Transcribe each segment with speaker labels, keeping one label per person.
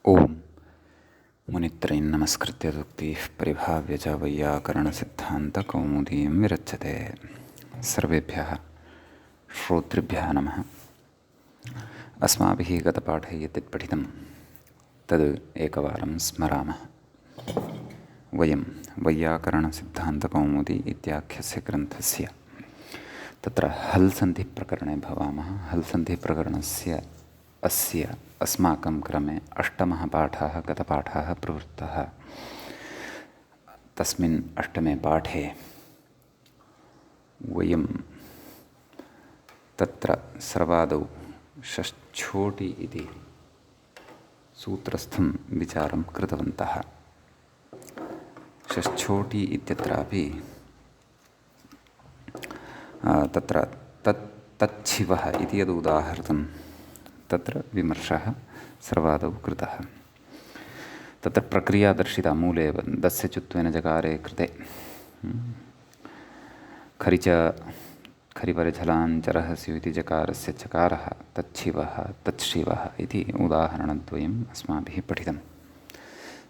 Speaker 1: ओम मुनित्रयं नमस्कृत्य दुक्तिः परिभाव्य च वैयाकरणसिद्धान्तकौमुदीं विरच्यते। सर्वेभ्यः श्रोतृभ्यः नमः। अस्माभिः गतपाठे यत् पठितं तद् एकवारं स्मरामः। वयं वैयाकरणसिद्धान्तकौमुदी इत्याख्यस्य ग्रन्थस्य तत्र हल् सन्धिप्रकरणे भवामः। हल् सन्धिप्रकरणस्य अस्य अस्माकं क्रमे अष्टमः पाठः गतपाठः प्रवृत्तः। तस्मिन् अष्टमे पाठे वयं तत्र सर्वादौ षष्ठ्योटि इति सूत्रस्थं विचारं कृतवन्तः। षष्ठ्योटि इत्यत्रापि तत्र तच्छिवः इति यद् उदाहृतं तत्र विमर्शः सर्वादौ कृतः। तत्र प्रक्रिया दर्शिता मूले दस्य चुत्वेन जकारे कृते खरिपरिझलाञ्चरः स्युः इति जकारस्य चकारः तच्छिवः तच्छिवः इति उदाहरणद्वयम् अस्माभिः पठितं।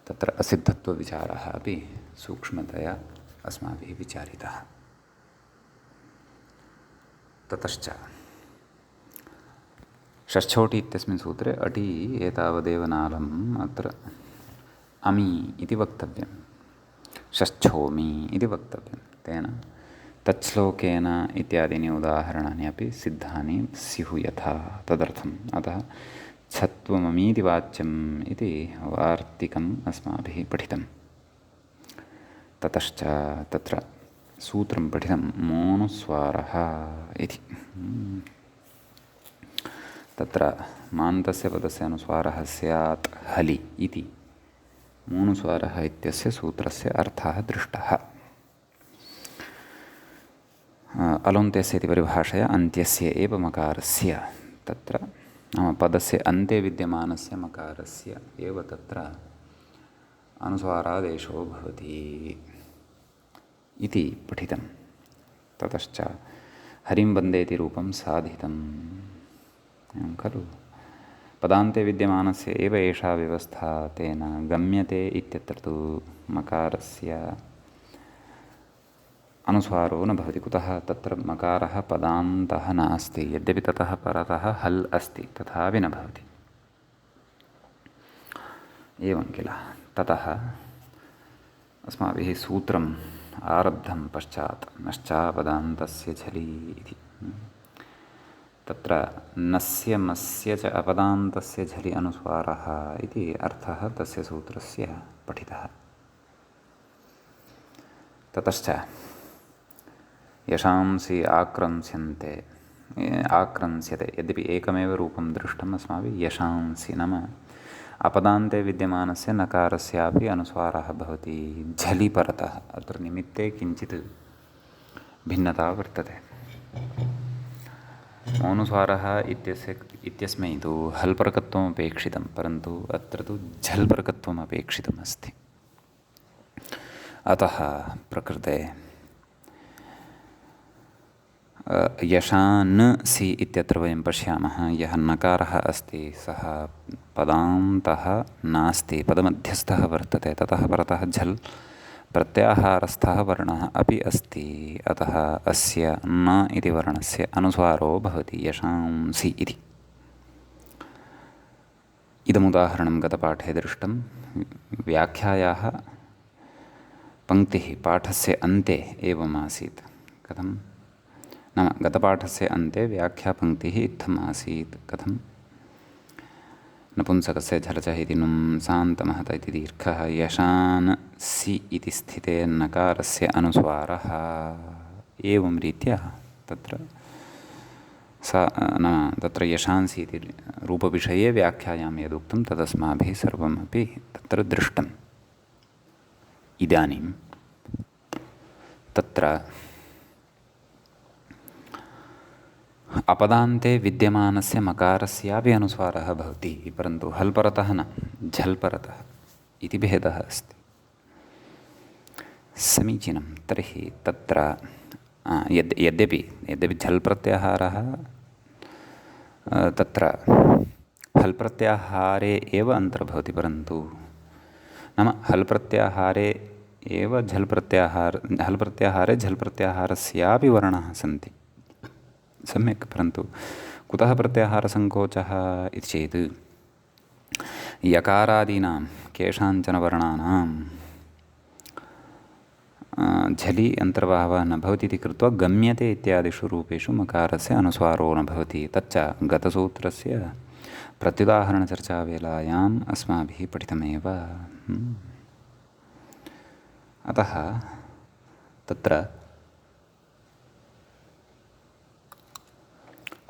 Speaker 1: तत्र असिद्धत्वविचारः अपि सूक्ष्मतया अस्माभिः विचारितः। ततश्च षष्ठ्योटि इत्यस्मिन् सूत्रे अटि एतावदेव नालम् अत्र अमि इति वक्तव्यं, षष्ठ्योमि इति वक्तव्यं। तेन तच्छ्लोकेन इत्यादीनि उदाहरणानि अपि सिद्धानि स्युः यथा तदर्थम्। अतः छत्वममीति वाच्यम् इति वार्तिकम् अस्माभिः पठितं। ततश्च तत्र सूत्रं पठितं मोनुस्वारः इति। तत्र मान्तस्य पदस्य अनुस्वारः स्यात् हलि इति मोनुस्वारः इत्यस्य सूत्रस्य अर्थः दृष्टः। अलोन्त्यस्य इति परिभाषया अन्त्यस्य एव मकारस्य तत्र पदस्य अन्ते विद्यमानस्य मकारस्य एव तत्र अनुस्वारादेशो भवति इति पठितं। ततश्च हरिं वन्देति रूपं साधितम् एवं खलु। पदान्ते विद्यमानस्य एव एषा व्यवस्था तेन गम्यते इत्यत्र तु मकारस्य अनुस्वारो न भवति। कुतः तत्र मकारः पदान्तः नास्ति। यद्यपि ततः परतः हल् अस्ति तथापि न भवति। एवं किल। ततः अस्माभिः सूत्रम् आरब्धं पश्चात् नश्चापदान्तस्य झलि इति। तत्र नस्य मस्य च अपदान्तस्य झलि अनुस्वारः इति अर्थः तस्य सूत्रस्य पठितः। ततश्च यशांसि आक्रंस्यते यद्यपि एकमेव रूपं दृष्टम् अस्माभिः यशांसि नाम अपदान्ते विद्यमानस्य नकारस्यापि अनुस्वारः भवति झलि परतः। अत्र निमित्ते किञ्चित् भिन्नता वर्तते। मोनुस्वारः इत्यस्मै तु हल्परकत्वमपेक्षितं, परन्तु अत्र तु झल्परकत्वम् अपेक्षितमस्ति। अतः प्रकृते यशान्सि इत्यत्र वयं पश्यामः यः नकारः अस्ति सः पदान्तः नास्ति, पदमध्यस्थः वर्तते। ततः परतः झल् प्रत्याहारस्थः वर्णः अपि अस्ति। अतः अस्य न इति वर्णस्य अनुस्वारो भवति यशांसि इति। इदमुदाहरणं गतपाठे दृष्टं। व्याख्यायाः पङ्क्तिः पाठस्य अन्ते एवम् आसीत्। कथं नाम गतपाठस्य अन्ते व्याख्यापङ्क्तिः इत्थम् आसीत्। कथं नपुंसकस्य झलचः इति नुं सान्तमहत इति दीर्घः यशान् सि इति स्थिते नकारस्य अनुस्वारः। एवं रीत्या तत्र नाम तत्र यशांसि इति रूपविषये व्याख्यायां यदुक्तं तदस्माभिः सर्वमपि तत्र दृष्टम्। इदानीं तत्र अपदान्ते विद्यमानस्य मकारस्यापि अनुस्वारः भवति, परन्तु हल्परतः न, झल्परतः इति भेदः अस्ति। समीचीनं। तर्हि तत्र यद्यपि झल्प्रत्याहारः तत्र हल् प्रत्याहारे एव अन्तर्भवति, परन्तु नाम हल् प्रत्याहारे एव हल् प्रत्याहारे झल् प्रत्याहारस्यापि वर्णाः सन्ति सम्यक्। परन्तु कुतः प्रत्याहारसङ्कोचः इति चेत् यकारादीनां केषाञ्चन वर्णानां झलि अन्तर्भावः न भवति इति कृत्वा गम्यते इत्यादिषु रूपेषु मकारस्य अनुस्वारो न भवति। तच्च गतसूत्रस्य प्रत्युदाहरणचर्चावेलायाम् अस्माभिः पठितमेव। अतः तत्र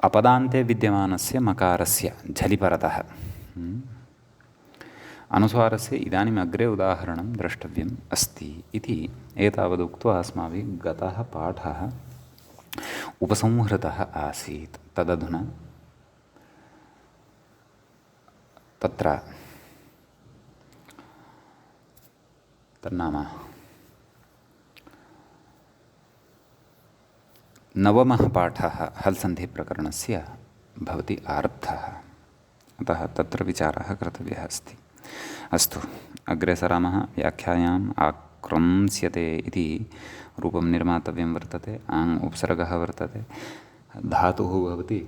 Speaker 1: अपदान्ते विद्यमानस्य मकारस्य झलि परतः अनुस्वारस्य इदानीम् अग्रे उदाहरणं द्रष्टव्यम् अस्ति इति एतावदुक्त्वा अस्माभिः गतः पाठः उपसंहृतः आसीत्। तदधुना तत्र तन्नाम नवमः पाठः हल् सन्धिप्रकरणस्य भवति आरब्धः। अतः तत्र विचारः कर्तव्यः अस्ति। अस्तु, अग्रे सरामः। व्याख्यायाम् आक्रंस्यते इति रूपं निर्मातव्यं वर्तते। आङ् उपसर्गः वर्तते। धातुः भवति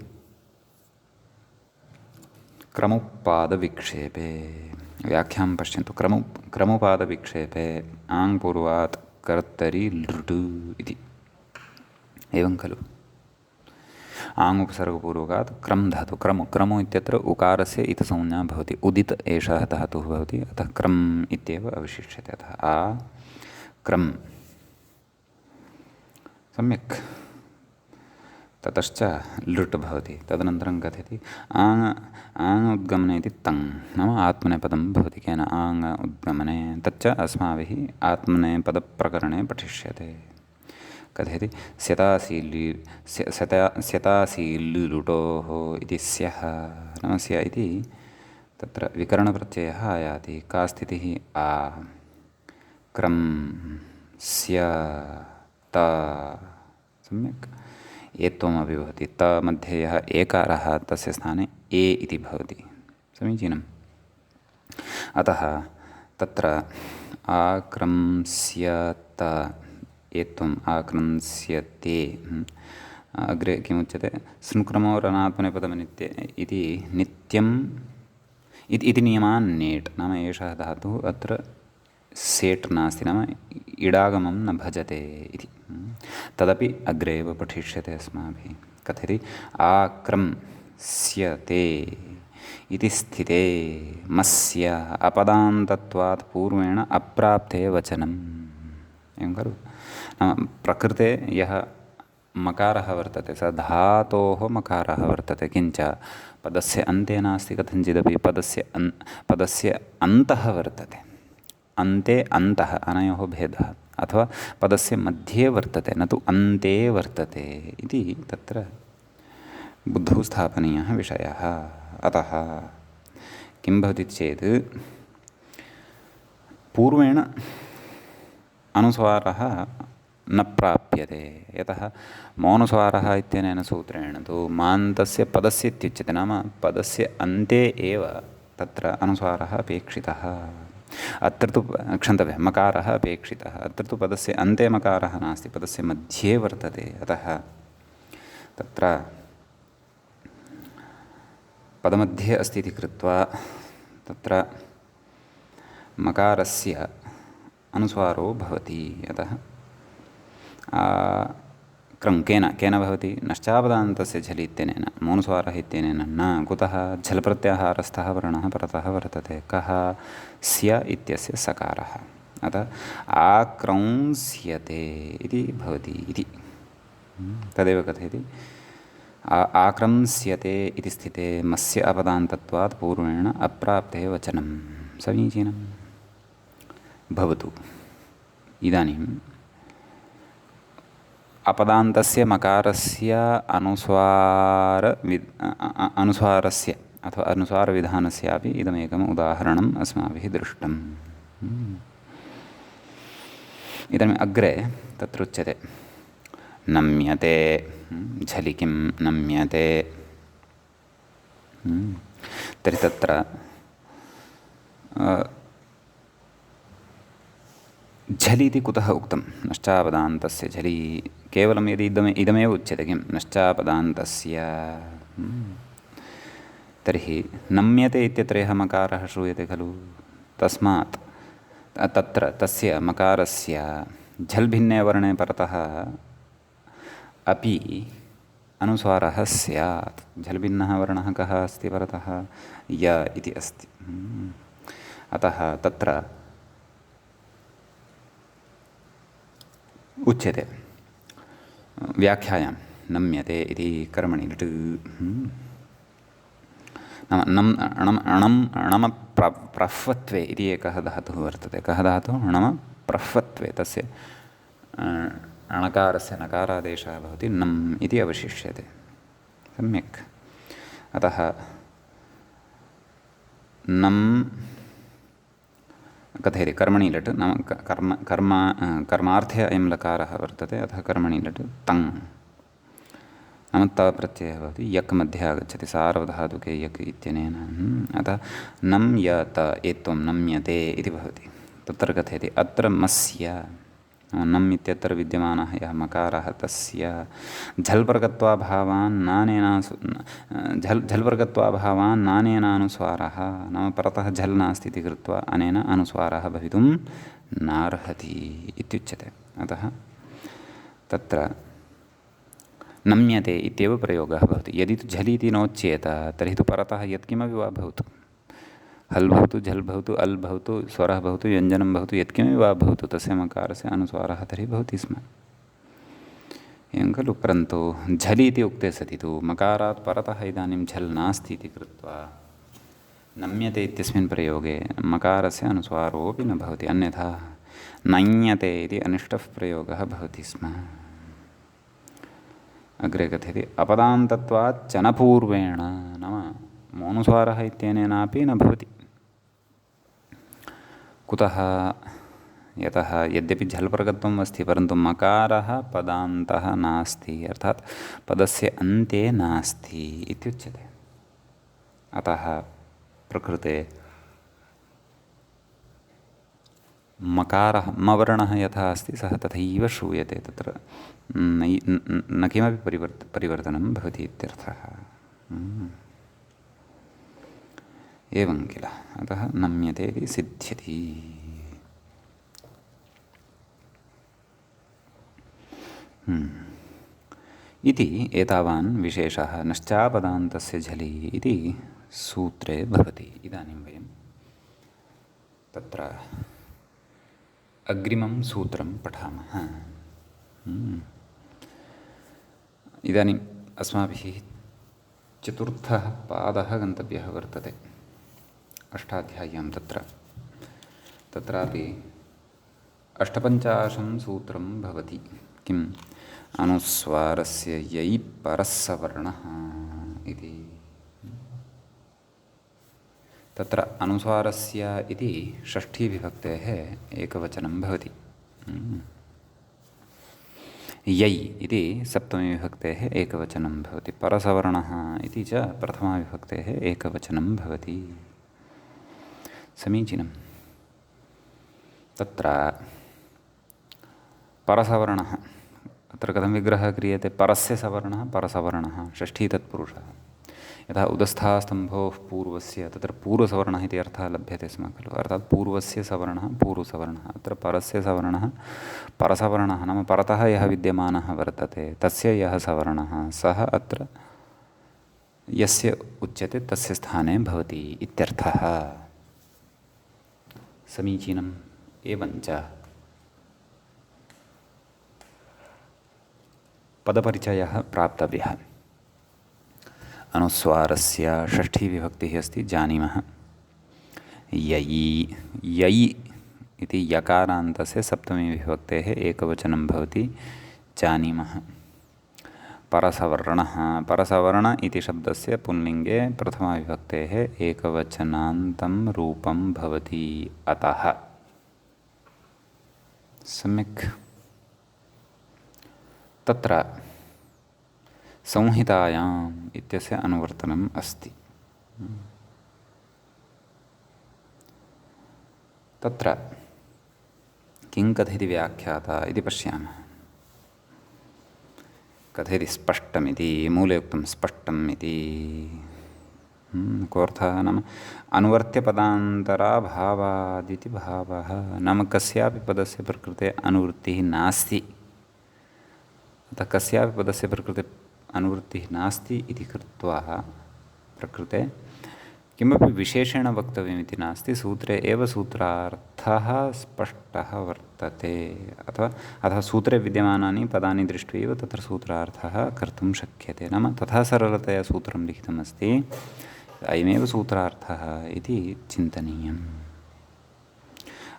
Speaker 1: क्रमुपादविक्षेपे। व्याख्यां पश्यन्तु। क्रमुपादविक्षेपे आङ् पूर्वात् कर्तरि लृटु इति, एवं खलु। आङ् उपसर्गपूर्वकात् क्रम् धातु। क्रमु इत्यत्र उकारस्य इतसंज्ञा भवति। उदित् एषः धातुः भवति, अतः क्रम् इत्येव अवशिष्यते। अतः आ क्रम्, सम्यक्। ततश्च लृट् भवति। तदनन्तरं कथयति आङ् उद्गमने इति तङ्, नाम आत्मनेपदं भवति। केन? आङ् उद्गमने। तच्च अस्माभिः आत्मनेपदप्रकरणे पठिष्यते। कथयति स्यतासील्लुटोः इति स्यः, नाम स्य इति तत्र विकरणप्रत्ययः आयाति। का स्थितिः? आ क्रम् स्य त, सम्यक्। एत्वमपि भवति। त मध्ये यः एकारः तस्य स्थाने ए इति भवति। समीचीनम्। अतः तत्र आक्रंस्यत एत्वम् आक्रंस्यते। अग्रे किमुच्यते? स्नुक्रमोरनात्मनेपदमनित्य इति नित्यम् इति नियमान् नेट्, नाम एषः धातुः अत्र सेट् नास्ति, नाम इडागमं न भजते इति। तदपि अग्रे एव पठिष्यते अस्माभिः। कथयति आक्रंस्यते इति स्थिते मस्य अपदान्तत्वात् पूर्वेण अप्राप्ते वचनम्, एवं खलु। नाम प्रकृते यः मकारः वर्तते स धातोः मकारः वर्तते, किञ्च पदस्य अन्ते नास्ति कथञ्चिदपि। पदस्य अन्तः वर्तते। अन्ते अन्तः, अनयोः भेदः। अथवा पदस्य मध्ये वर्तते, न तु अन्ते वर्तते इति तत्र बुद्धौ स्थापनीयः विषयः। अतः किं भवति चेत् पूर्वेण अनुस्वारः न प्राप्यते। यतः मौनुस्वारः इत्यनेन सूत्रेण तु मान्तस्य पदस्य इत्युच्यते, नाम पदस्य अन्ते एव तत्र अनुस्वारः अपेक्षितः। अत्र तु क्षन्तव्यः, मकारः अपेक्षितः। अत्र तु पदस्य अन्ते मकारः नास्ति, पदस्य मध्ये वर्तते। अतः तत्र पदमध्ये अस्ति इति कृत्वा तत्र मकारस्य अनुस्वारो भवति। अतः केन भवति? नश्चापदान्तस्य झलि इत्यनेन, मौनुस्वारः इत्यनेन न। कुतः? झल् प्रत्याहारस्थः वर्णः परतः वर्तते। कः? स्य इत्यस्य सकारः। अतः आक्रंस्यते इति भवति इति। तदेव कथयति आक्रंस्यते इति स्थिते मस्य अपदान्तत्वात् पूर्वेण अप्राप्ते वचनं। समीचीनं भवतु। इदानीम् अपदान्तस्य मकारस्य अनुस्वारस्य अथवा अनुस्वारविधानस्यापि इदमेकम् उदाहरणम् अस्माभिः दृष्टम्। इदानीम् अग्रे तत्र उच्यते नम्यते। झलि किं नम्यते? तर्हि तत्र झलि इति कुतः उक्तं? नश्चापदान्तस्य झलि केवलं यदि इदमेव उच्यते किं नश्चापदान्तस्य तर्हि नम्यते इत्यत्र यः मकारः श्रूयते खलु तस्मात् तत्र तस्य मकारस्य झल् भिन्ने वर्णे परतः अपि अनुस्वारः स्यात्। झल् भिन्नः वर्णः कः अस्ति परतः? य इति अस्ति। अतः तत्र उच्यते व्याख्यायां नम्यते इति कर्मणि लिट् नाम णम प्रह्वत्वे इति एकः धातुः वर्तते। कः धातुः? णम प्रह्वत्वे तस्य णकारस्य नकारादेशः भवति नम् इति अवशिष्यते। सम्यक्। अतः नम् कथयति कर्मणि लट् नाम कर्मार्थे अयं लकारः वर्तते। अतः कर्मणि लट् तङ् नाम त प्रत्ययः भवति यक् मध्ये आगच्छति सार्वधातुके यक् इत्यनेन। अतः नम् यत एत्वं नम्यते इति भवति। तत्र कथयति अत्र मस्य नम् इत्यत्र विद्यमानः यः मकारः तस्य झल्वर्गत्वाभावान् नानेनानुस्वारः नाम परतः झल् नास्ति इति कृत्वा अनेन अनुस्वारः भवितुं नार्हति इत्युच्यते। अतः तत्र नम्यते इत्येव प्रयोगः भवति। यदि तु झलि इति नोच्येत तर्हि तु परतः यत्किमपि वा भवतु, हल् भवतु, झल् भवतु, अल् भवतु, स्वरः भवतु, व्यञ्जनं भवतु, यत्किमपि वा भवतु तस्य मकारस्य अनुस्वारः तर्हि भवति स्म। एवं खलु। परन्तु झलि इति उक्ते सति तु मकारात् परतः इदानीं झल् नास्ति इति कृत्वा नम्यते इत्यस्मिन् प्रयोगे मकारस्य अनुस्वारोऽपि न भवति। अन्यथा नञ्यते इति अनिष्टः प्रयोगः भवति स्म। अग्रे कथयति अपदान्तत्वात् चनपूर्वेण नाम मोनुस्वारः इत्यनेनापि न भवति। कुतः? यतः यद्यपि झल्वर्गत्वम् अस्ति परन्तु मकारः पदान्तः नास्ति, अर्थात् पदस्य अन्ते नास्ति इत्युच्यते। अतः प्रकृते मकारः मवर्णः यथा अस्ति सः तथैव श्रूयते। तत्र न किमपि परिवर्तनं भवति इत्यर्थः। एवं किल। अतः नम्यते इति सिद्ध्यति। इति एतावान् विशेषः नश्चापदान्तस्य झलि इति सूत्रे भवति। इदानीं वयं तत्र अग्रिमं सूत्रं पठामः। इदानीम् अस्माभिः चतुर्थः पादः गन्तव्यः वर्तते अष्टाध्याय्यां। तत्रापि अष्टपञ्चाशं सूत्रं भवति। किम्? अनुस्वारस्य यै परस्सवर्णः इति। तत्र अनुस्वारस्य इति षष्ठीविभक्तेः एकवचनं भवति। यै इति सप्तमीविभक्तेः एकवचनं भवति। परसवर्णः इति च प्रथमाविभक्तेः एकवचनं भवति। समीचीनं। तत्र परसवर्णः अत्र कथं विग्रहः क्रियते? परस्य सवर्णः परसवर्णः षष्ठी तत्पुरुषः। यथा उदस्थास्तम्भोः पूर्वस्य तत्र पूर्वसवर्णः इति अर्थः लभ्यते स्म खलु। अर्थात् पूर्वस्य सवर्णः पूर्वसवर्णः। अत्र परस्य सवर्णः परसवर्णः नाम परतः यः विद्यमानः वर्तते तस्य यः सवर्णः सः अत्र यस्य उच्यते तस्य स्थाने भवति इत्यर्थः। समीचीनम्। एवञ्च पदपरिचयः प्राप्तव्यः। अनुस्वारस्य षष्ठीविभक्तिः अस्ति जानीमः। यै इति यकारान्तस्य सप्तमीविभक्तेः एकवचनं भवति जानीमः। परसवर्णः परसवर्ण इति शब्दस्य पुल्लिङ्गे प्रथमाविभक्तेः एकवचनान्तं रूपं भवति अतः। सम्यक्। तत्र संहितायाम् इत्यस्य अनुवर्तनम् अस्ति। तत्र किं कथयति व्याख्याता इति पश्यामः। कथयति स्पष्टमिति, मूले उक्तं स्पष्टम् इति। कोऽर्थः नाम अनुवर्त्यपदान्तराभावादिति भावः, नाम कस्यापि पदस्य प्रकृते अनुवृत्तिः नास्ति। अतः कस्यापि पदस्य प्रकृते अनुवृत्तिः नास्ति इति कृत्वा प्रकृते किमपि विशेषेण वक्तव्यमिति नास्ति, सूत्रे एव सूत्रार्थः स्पष्टः वर्तते। अथवा सूत्रे विद्यमानानि पदानि दृष्ट्वैव तत्र सूत्रार्थः कर्तुं शक्यते। नाम तथा सरलतया सूत्रं लिखितमस्ति, अयमेव सूत्रार्थः इति चिन्तनीयम्।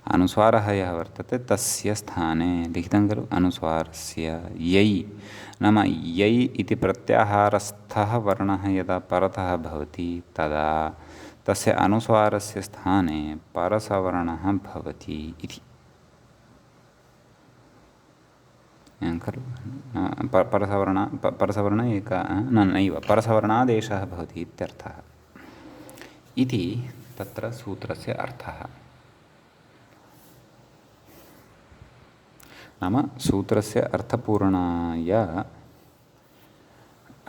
Speaker 1: अनुस्वारः यः वर्तते तस्य स्थाने लिखितं खलु, अनुस्वारस्य यै, नाम यै इति प्रत्याहारस्थः वर्णः यदा परतः भवति तदा तस्य अनुस्वारस्य स्थाने परसवर्णः भवति इति खलु। परसवर्ण नैव परसवर्णादेशः भवति इत्यर्थः इति तत्र सूत्रस्य अर्थः। नाम सूत्रस्य अर्थपूर्णाय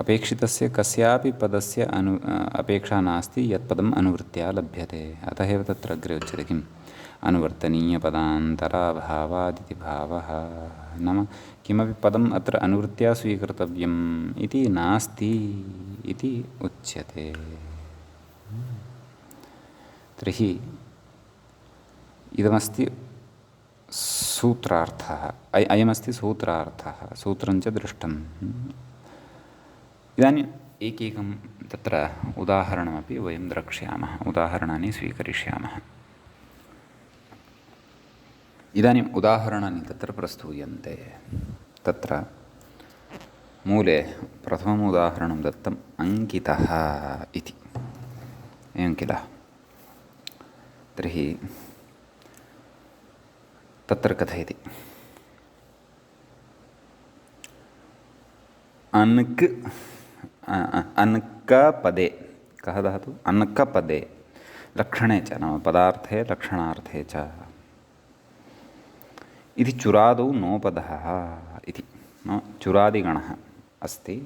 Speaker 1: अपेक्षितस्य कस्यापि पदस्य अपेक्षा नास्ति यत् पदम् अनुवृत्त्या लभ्यते। अतः एव तत्र अग्रे उच्यते किम्, अनुवर्तनीयपदान्तराभावादिति भावः। नाम किमपि पदम् अत्र अनुवृत्त्या स्वीकर्तव्यम् इति नास्ति इति उच्यते। तर्हि इदमस्ति सूत्रार्थः, अयमस्ति सूत्रार्थः, सूत्रं च दृष्टम्। इदानीम् एकैकं तत्र उदाहरणमपि वयं द्रक्ष्यामः, उदाहरणानि स्वीकरिष्यामः। इदानीम् उदाहरणानि तत्र प्रस्तूयन्ते। तत्र मूले प्रथमम् उदाहरणं दत्तम् अङ्कितः इति, एवं किल। तर्हि तत्र कथयति अनकपदे, कः धातु, अनकपदे लक्षणे च, नाम पदार्थे लक्षणार्थे च इति चुरादौ नोपदः इति। नाम चुरादिगणः अस्ति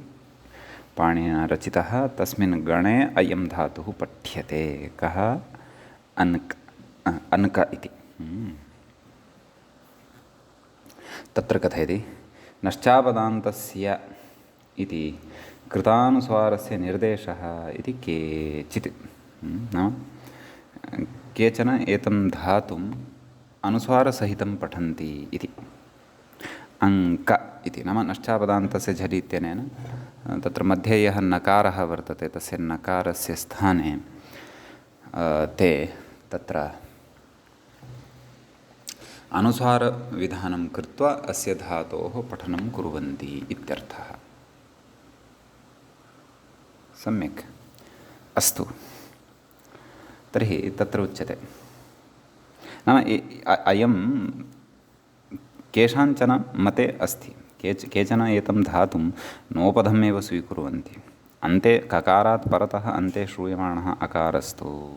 Speaker 1: पाणिनिना रचितः, तस्मिन् गणे अयं धातुः पठ्यते। कः, अनक इति। तत्र कथयति नश्चापदान्तस्य इति कृतानुस्वारस्य निर्देशः इति केचित्। नाम केचन एतं धातुम् अनुस्वारसहितं पठन्ति इति। अङ्क इति नाम नश्चापदान्तस्य झलि इत्यनेन तत्र मध्ये यः नकारः वर्तते तस्य नकारस्य स्थाने ते तत्र अनुस्वारविधानं कृत्वा अस्य धातोः पठनं कुर्वन्ति इत्यर्थः। सम्यक्, अस्तु। तर्हि तत्र उच्यते नाम अयं केषाञ्चन मते अस्ति, केचन एतं धातुं नोपधमेव स्वीकुर्वन्ति। अन्ते ककारात् परतः अन्ते श्रूयमाणः अकारस्तु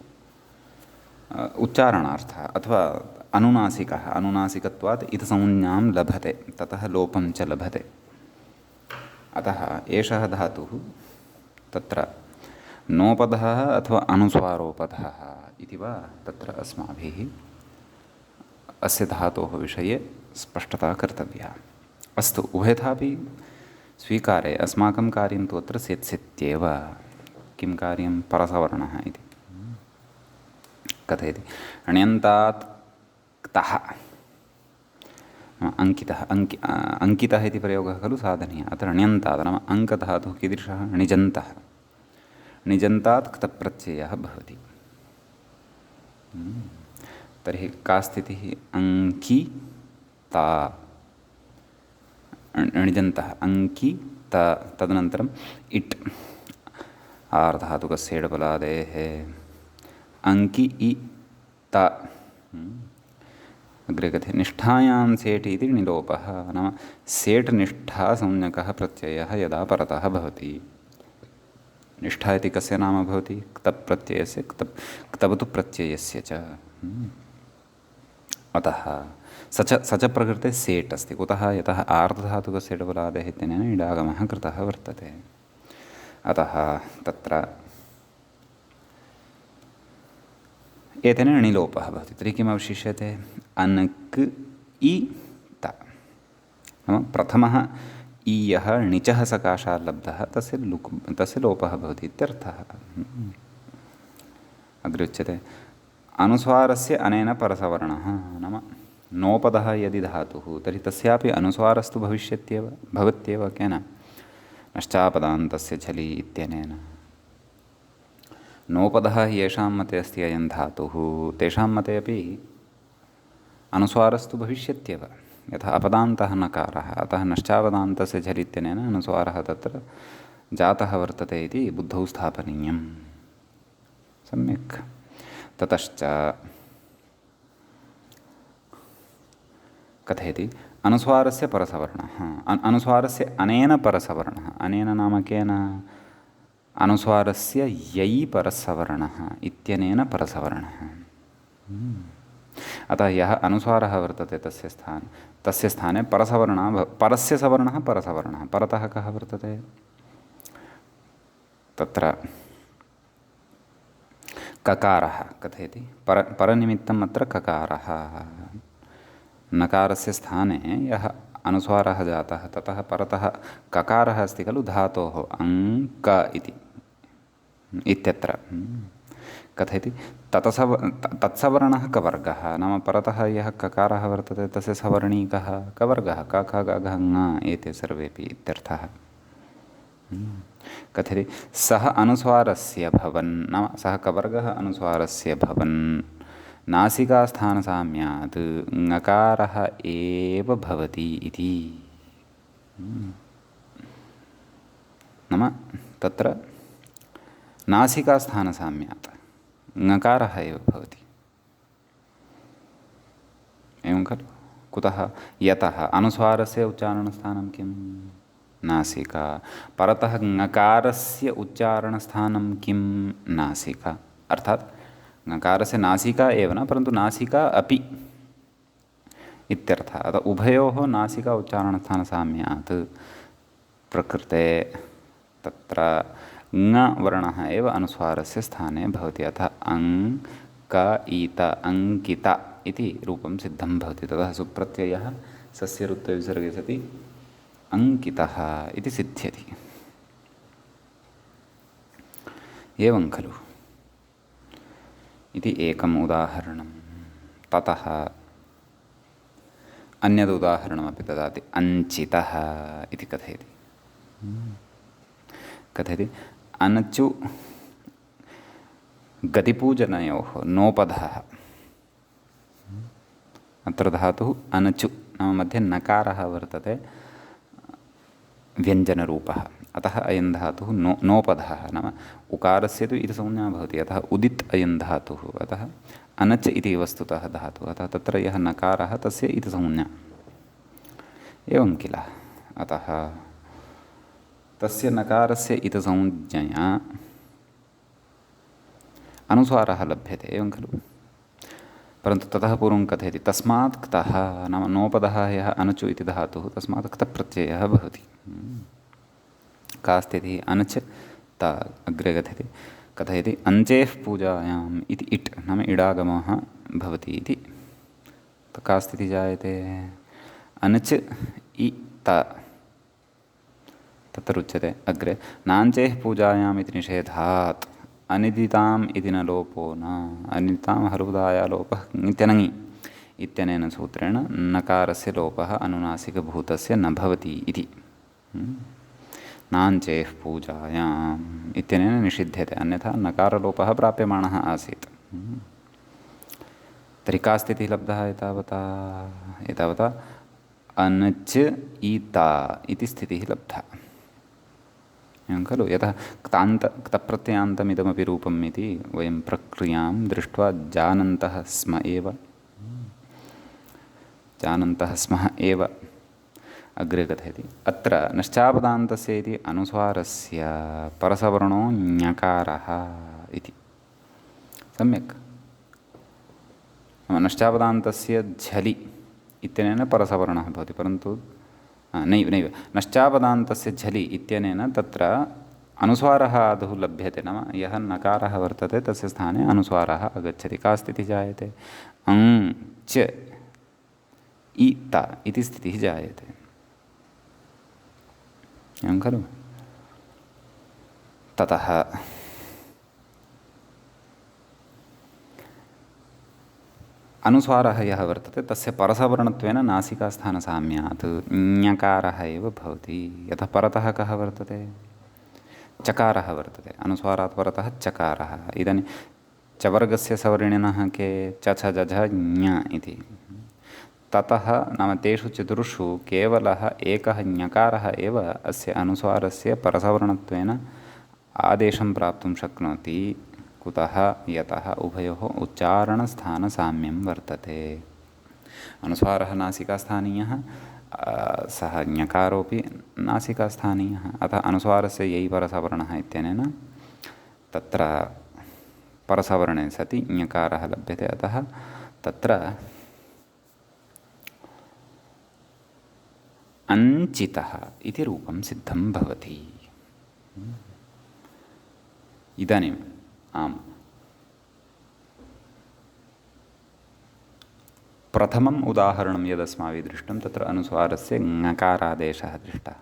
Speaker 1: उच्चारणार्थः अथवा अनुनासिकः, अनुनासिकत्वात् इतसंज्ञां लभते, ततः लोपं च लभते। अतः एषः धातुः तत्र नोपधः अथवा अनुस्वारोपधः इति वा तत्र अस्माभिः अस्य धातोः विषये स्पष्टता कर्तव्या। अस्तु, उभयथापि स्वीकारे अस्माकं कार्यं तु अत्र स्येत्येव। किं कार्यं, परसवर्णः इति कथयति। अण्यन्तात् क्तः अङ्कितः, अङ्कितः इति प्रयोगः खलु साधनीयः। अत्र अण्यन्तात् नाम अङ्कधातुः कीदृशः, णिजन्तः। णिजन्तात् क्तप्रत्ययः भवति। तर्हि का स्थितिः, अङ्किता, णिजन्तः अङ्कित, तदनन्तरम् इट् आर्धातुकस्य एडबलादेः अङ्कि इ त। अग्रे कथ्यते निष्ठायां सेट् इति निलोपः, नाम सेट् निष्ठा संज्ञकः प्रत्ययः यदा परतः भवति। निष्ठा इति कस्य नाम भवति, क्तप्रत्ययस्य, क्तवतु प्रत्ययस्य च। अतः स च प्रकृते सेट् अस्ति। कुतः? यतः आर्धधातुकस्य डबलादेः इत्यनेन इडागमः कृतः वर्तते। अतः तत्र एतेन णिलोपः भवति। तर्हि किम् अवशिष्यते? अनक् इ त। नाम प्रथमः ईयः णिचः सकाशात् लब्धः तस्य लोपः भवति इत्यर्थः। अग्रे उच्यते अनुस्वारस्य अनेन परसवर्णः। नाम नोपदः यदि धातुः तर्हि तस्यापि अनुस्वारस्तु भविष्यत्येव, भवत्येव। केन? नश्चापदान्तस्य झलि इत्यनेन। नोपदः येषां मते अस्ति अयं धातुः तेषां मते अपि अनुस्वारस्तु भविष्यत्येव, यथा अपदान्तः नकारः। अतः नश्चापदान्तस्य झलि इत्यनेन अनुस्वारः तत्र जातः वर्तते इति बुद्धौ स्थापनीयम्। सम्यक्। ततश्च कथयति अनुस्वारस्य परसवर्णः। अनुस्वारस्य अनेन परसवर्णः। अनेन नाम केन? अनुस्वारस्य यै परसवर्णः इत्यनेन परसवर्णः। अतः यः अनुस्वारः वर्तते तस्य स्थाने परसवर्णः परस्य सवर्णः परसवर्णः। परतः कः वर्तते? तत्र ककारः कथयति। परनिमित्तम् अत्र ककारः। नकारस्य स्थाने यः अनुस्वारः जातः ततः परतः ककारः अस्ति खलु धातोः अङ्क इति इत्यत्र कथयति तत्सवर्णः कवर्गः। नाम परतः यः ककारः वर्तते तस्य सवर्णी कः? कवर्गः। क ख ग घ ङ एते सर्वेपि इत्यर्थः। कथयति सः अनुस्वारस्य भवन्, नाम सः कवर्गः अनुस्वारस्य भवन् नासिकास्थानसाम्यात् ङकारः एव भवति इति। नाम तत्र नासिकास्थानसाम्यात् ङकारः एव भवति। एवं खलु? कुतः? यतः अनुस्वारस्य उच्चारणस्थानं किं? नासिका। परतः ङकारस्य उच्चारणस्थानं किं? नासिका। अर्थात् ङकारस्य नासिका एव न, परन्तु नासिका अपि इत्यर्थः। अतः उभयोः नासिका उच्चारणस्थानसाम्यात् प्रकृते तत्र ङ वर्णः एव अनुस्वारस्य स्थाने भवति। अतः अङ्कईत अङ्कित इति रूपं सिद्धं भवति। ततः सुप्रत्ययः सस्य रुत्वे विसर्गे सति अङ्कितः इति सिद्ध्यति। एवं खलु इति एकम् उदाहरणं। ततः अन्यदुदाहरणमपि ददाति। अञ्चितः इति कथयति। कथयति अनचु गतिपूजनयोः नोपधः। अत्र धातुः अनचु नाम मध्ये नकारः वर्तते व्यञ्जनरूपः। अतः अयं धातुः नोपधः। नाम उकारस्य तु इति संज्ञा भवति, अतः उदित् अयं धातुः। अतः अनच् इति वस्तुतः धातुः। अतः तत्र यः नकारः तस्य इति संज्ञा। एवं किल? अतः तस्य नकारस्य इति संज्ञया अनुस्वारः लभ्यते। एवं खलु? परन्तु ततः पूर्वं कथयति तस्मात् क्तः। नाम नोपदः यः अनचु इति धातुः तस्मात् क्तप्रत्ययः भवति। का स्थितिः? अनच् त। अग्रे कथयति अञ्चेः पूजायाम् इति इट् नाम इडागमः भवति इति। का स्थितिः जायते? अनच् इ त तत्र उच्यते अग्रे नाञ्चेः पूजायाम् इति निषेधात् अनिदिताम् इति न लोपो न। अनिदितां हरुदाया लोपः इत्यनङि इत्यनेन सूत्रेण नकारस्य लोपः अनुनासिकभूतस्य न भवति इति। नाञ्चेः पूजायाम् इत्यनेन निषिध्यते, अन्यथा नकारलोपः प्राप्यमाणः आसीत्। तर्हि का स्थितिः लब्धः एतावता अनच् ईता इति स्थितिः लब्धा। एवं खलु? यतः क्तप्रत्ययान्तमिदमपि रूपम् इति वयं प्रक्रियां दृष्ट्वा जानन्तः स्मः एव। अग्रे कथयति अत्र नश्चापदान्तस्य इति अनुस्वारस्य परसवर्णो ञकारः इति। सम्यक्। नश्चापदान्तस्य झलि इत्यनेन परसवर्णः भवति, परन्तु नैव नैव नश्चापदान्तस्य झलि इत्यनेन तत्र अनुस्वारः आदौ लभ्यते, नाम यः नकारः वर्तते तस्य स्थाने अनुस्वारः आगच्छति। का स्थितिः जायते? अं च इ त इति स्थितिः जायते। एवं खलु? ततः अनुस्वारः यः वर्तते तस्य परसवर्णत्वेन नासिकास्थानसाम्यात् ञकारः एव भवति। यतः परतः कः वर्तते? चकारः वर्तते। अनुस्वारात् परतः चकारः। इदानीं चवर्गस्य सवर्णिनः के? च छ ज झ ञ इति। ततः नाम तेषु चतुर्षु केवलः एकः ञकारः एव अस्य अनुस्वारस्य परसवर्णत्वेन आदेशं प्राप्तुं शक्नोति। कुतः? यतः उभयोः उच्चारणस्थानसाम्यं वर्तते। अनुस्वारः नासिकास्थानीयः, सः ञकारोऽपि नासिकास्थानीयः। अतः अनुस्वारस्य यै परसवर्णः इत्यनेन तत्र परसवर्णे सति ञकारः लभ्यते। अतः तत्र अञ्चितः इति रूपं सिद्धं भवति। इदानीम् आम्, प्रथमम् उदाहरणं यदस्माभिः दृष्टं तत्र अनुस्वारस्य ङकारादेशः दृष्टः।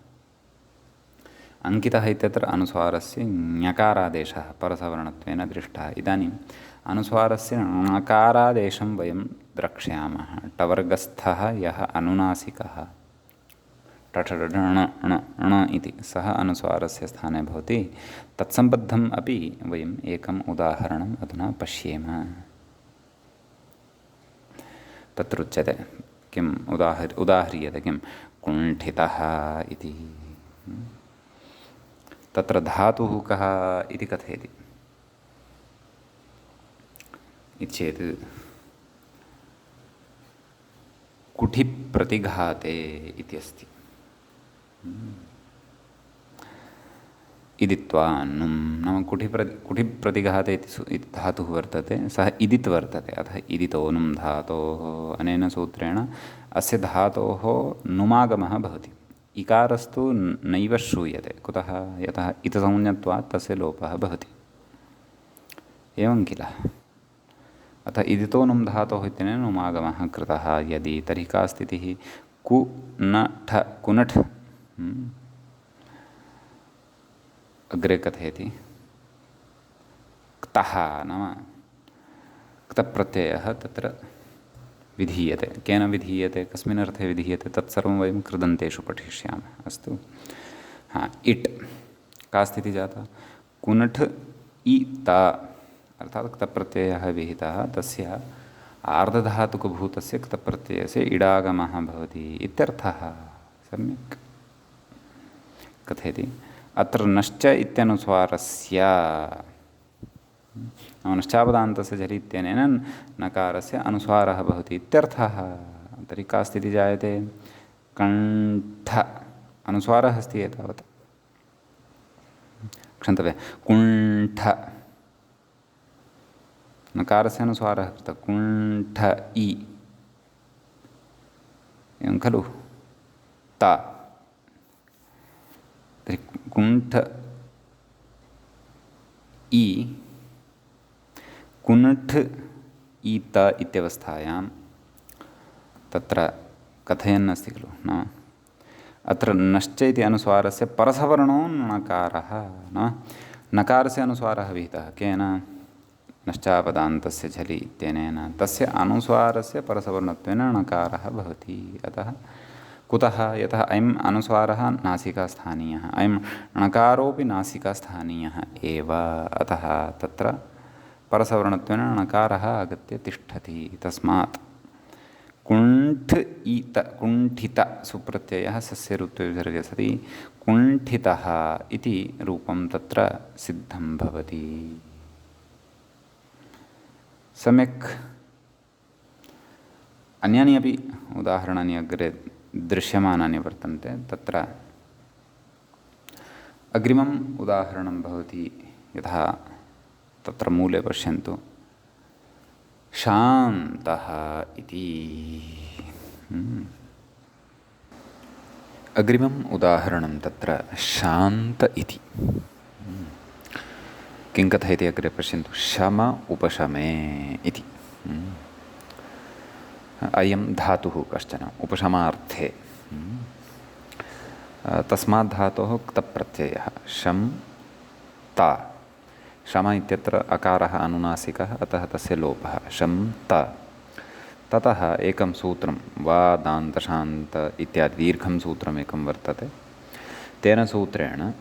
Speaker 1: अङ्कितः इत्यत्र अनुस्वारस्य ञकारादेशः परसवर्णत्वेन दृष्टः। इदानीम् अनुस्वारस्य णकारादेशं वयं द्रक्ष्यामः। टवर्गस्थः यः अनुनासिकः ण इति सः अनुस्वारस्य स्थाने भवति। तत्सम्बद्धम् अपि वयम् एकम् उदाहरणम् अधुना पश्येम। तत्र उच्यते किम् उदाह्रियते किं? कुण्ठितः इति। तत्र धातुः कः इति कथयति चेत् कुठिप्रतिघाते इति अस्ति। इदित्वान्नुं नाम कुठिप्रतिघाते इति धातुः वर्तते, सः इदित् वर्तते। अतः इदितोनुं धातोः अनेन सूत्रेण अस्य धातोः नुमागमः भवति। इकारस्तु नैव श्रूयते। कुतः? यतः इतसंज्ञत्वात् तस्य लोपः भवति। एवं किल? अतः इदितोनुं धातोः इत्यनेन नुमागमः कृतः यदि, तर्हि का स्थितिः? कुनठ कुनठ अग्रे कथयति क्तः नाम क्तप्रत्ययः तत्र विधीयते। केन विधीयते? कस्मिन् अर्थे विधीयते? तत्सर्वं वयं कृदन्तेषु पठिष्यामः। अस्तु। इट् का स्थितिः जाता? कुनठ इ त अर्थात् क्तप्रत्ययः विहितः, तस्य आर्धधातुकभूतस्य क्तप्रत्ययस्य इडागमः भवति इत्यर्थः। सम्यक् कथयति। अत्र नश्च इत्यनुस्वारस्य नश्चापदान्तस्य झलि इत्यनेन नकारस्य अनुस्वारः भवति इत्यर्थः। तर्हि का स्थितिः जायते? कण्ठ अनुस्वारः अस्ति एतावत्, क्षन्तव्यः, कुण्ठ नकारस्य अनुस्वारः कृतः, कुण्ठ इ एवं खलु? ता तर्हि कुण्ठ इ कुण्ठ इ त इत्यवस्थायां तत्र कथयन् अस्ति खलु, न? अत्र नश्च इति अनुस्वारस्य परसवर्णो णकारः, न? नकारस्य अनुस्वारः विहितः केन? नश्चापदान्तस्य झलि इत्यनेन। तस्य अनुस्वारस्य परसवर्णत्वेन णकारः भवति। अतः कुतः? यतः अयम् अनुस्वारः नासिकास्थानीयः, अयं णकारोऽपि नासिकास्थानीयः एव। अतः तत्र परसवर्णत्वेन णकारः आगत्य तिष्ठति। तस्मात् कुण्ठ इत कुण्ठित सुप्रत्ययः सस्यरूपत्वे विसर्गे सति कुण्ठितः इति रूपं तत्र सिद्धं भवति। सम्यक् अन्यानि अपि उदाहरणानि अग्रे दृश्यमानानि वर्तन्ते। तत्र अग्रिमम् उदाहरणं भवति, यथा तत्र मूले पश्यन्तु, शान्तः इति। अग्रिमम् उदाहरणं तत्र शान्त इति। किं कथयति अग्रे पश्यन्तु। शम उपशमे इति। अयं धातुः कश्चन उपशमार्थे। तस्मात् धातोः क्तप्रत्ययः शं ता। शम इत्यत्र अकारः अनुनासिकः, अतः तस्य लोपः शं त। ततः एकं सूत्रं वा दान्तशान्त इत्यादि दीर्घं सूत्रमेकं वर्तते। तेन सूत्रेण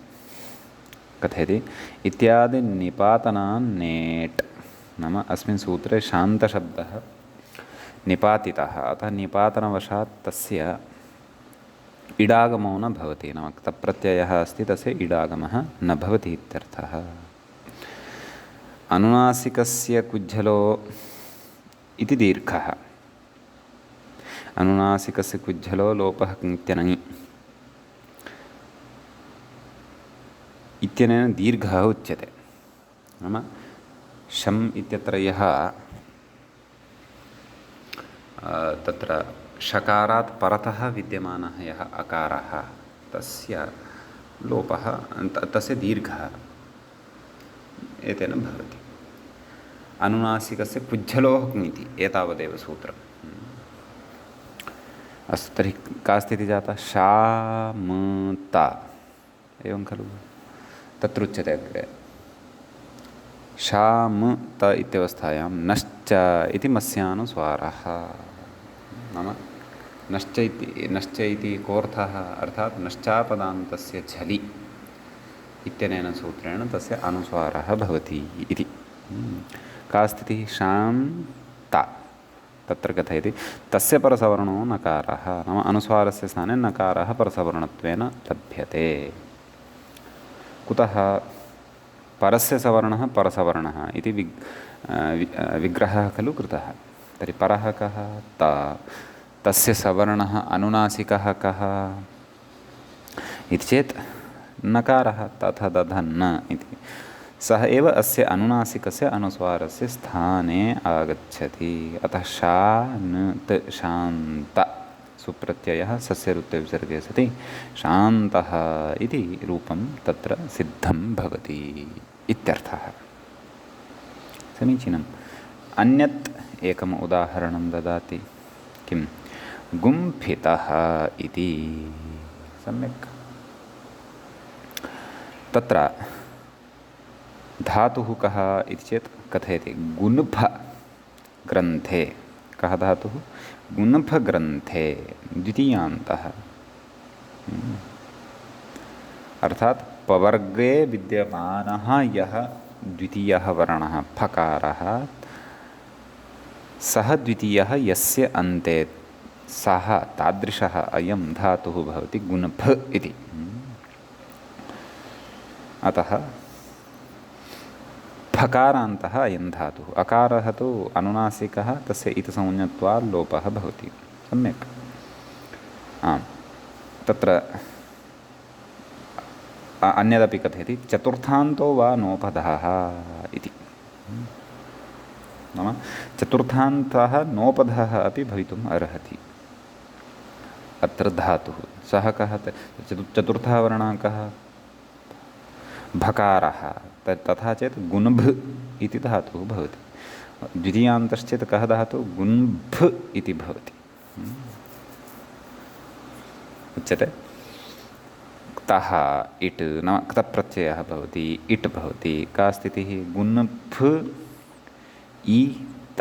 Speaker 1: कथयति इत्यादि निपातनान् नेट्। नाम अस्मिन् सूत्रे शान्तशब्दः निपातितः, अतः निपातनवशात् तस्य इडागमो न भवति। नाम क्तप्रत्ययः अस्ति, तस्य इडागमः न भवति इत्यर्थः। अनुनासिकस्य कुज्झलो इति दीर्घः। अनुनासिकस्य कुज्झलो लोपः किञ्त्यनङि इत्यनेन दीर्घः उच्यते। नाम शम् इत्यत्र यः तत्र षकारात् परतः विद्यमानः यः अकारः, तस्य लोपः तस्य दीर्घः एतेन भवति। अनुनासिकस्य कुज्झलोः इति एतावदेव सूत्रम्। अस्तु, तर्हि का स्थितिः जाता? शामता एवं खलु? तत्र उच्यते अग्रे शामत इत्यवस्थायां नश्च इति मस्यानुस्वारः। नाम नश्च इति कोऽर्थः? अर्थात् नश्चापदान्तस्य झलि इत्यनेन सूत्रेण तस्य अनुस्वारः भवति इति। का स्थितिः? शान्ता। तत्र कथयति तस्य परसवर्णो नकारः। नाम अनुस्वारस्य स्थाने नकारः परसवर्णत्वेन लभ्यते। कुतः? परस्य सवर्णः परसवर्णः इति विग्रहः खलु कृतः। तर्हि परः कः? ता। तस्य सवर्णः अनुनासिकः कः इति चेत् नकारः। तथा दधन् इति सः एव अस्य अनुनासिकस्य अनुस्वारस्य स्थाने आगच्छति। अतः शान्त शान्त सुप्रत्ययः सस्य रुत्वे विसर्गे सति शान्तः इति रूपं तत्र सिद्धं भवति इत्यर्थः। समीचीनम्। अन्यत् एकम् उदाहरणं ददाति। किं? गुम्फितः इति। सम्यक्। तत्र धातुः कः इति चेत् कथयति गुणफ ग्रन्थे। कः धातुः? गुणफ ग्रन्थे द्वितीयान्तः। अर्थात् पवर्गे विद्यमानः यः द्वितीयः वर्णः फकारः, सः द्वितीयः यस्य अन्ते सः तादृशः अयं धातुः भवति गुणफ इति। अतः फकारान्तः अयं धातुः। अकारः तु अनुनासिकः, तस्य इतसंज्ञत्वात् लोपः भवति। सम्यक्। आम्। तत्र अन्यदपि कथयति चतुर्थान्तो वा नोपधः इति। नाम चतुर्थान्तः नोपधः अपि भवितुम् अर्हति। अत्र धातुः सः कः? चतुर्थः वर्णः कः? भकारः। तथा चेत् गुण्भ इति धातुः भवति। द्वितीयान्तश्चेत् कः धातुः? गुण्भ इति भवति। उच्यते क्तः इट्। नाम क्तप्रत्ययः भवति, इट् भवति। का स्थितिः? गुण्भ इ त।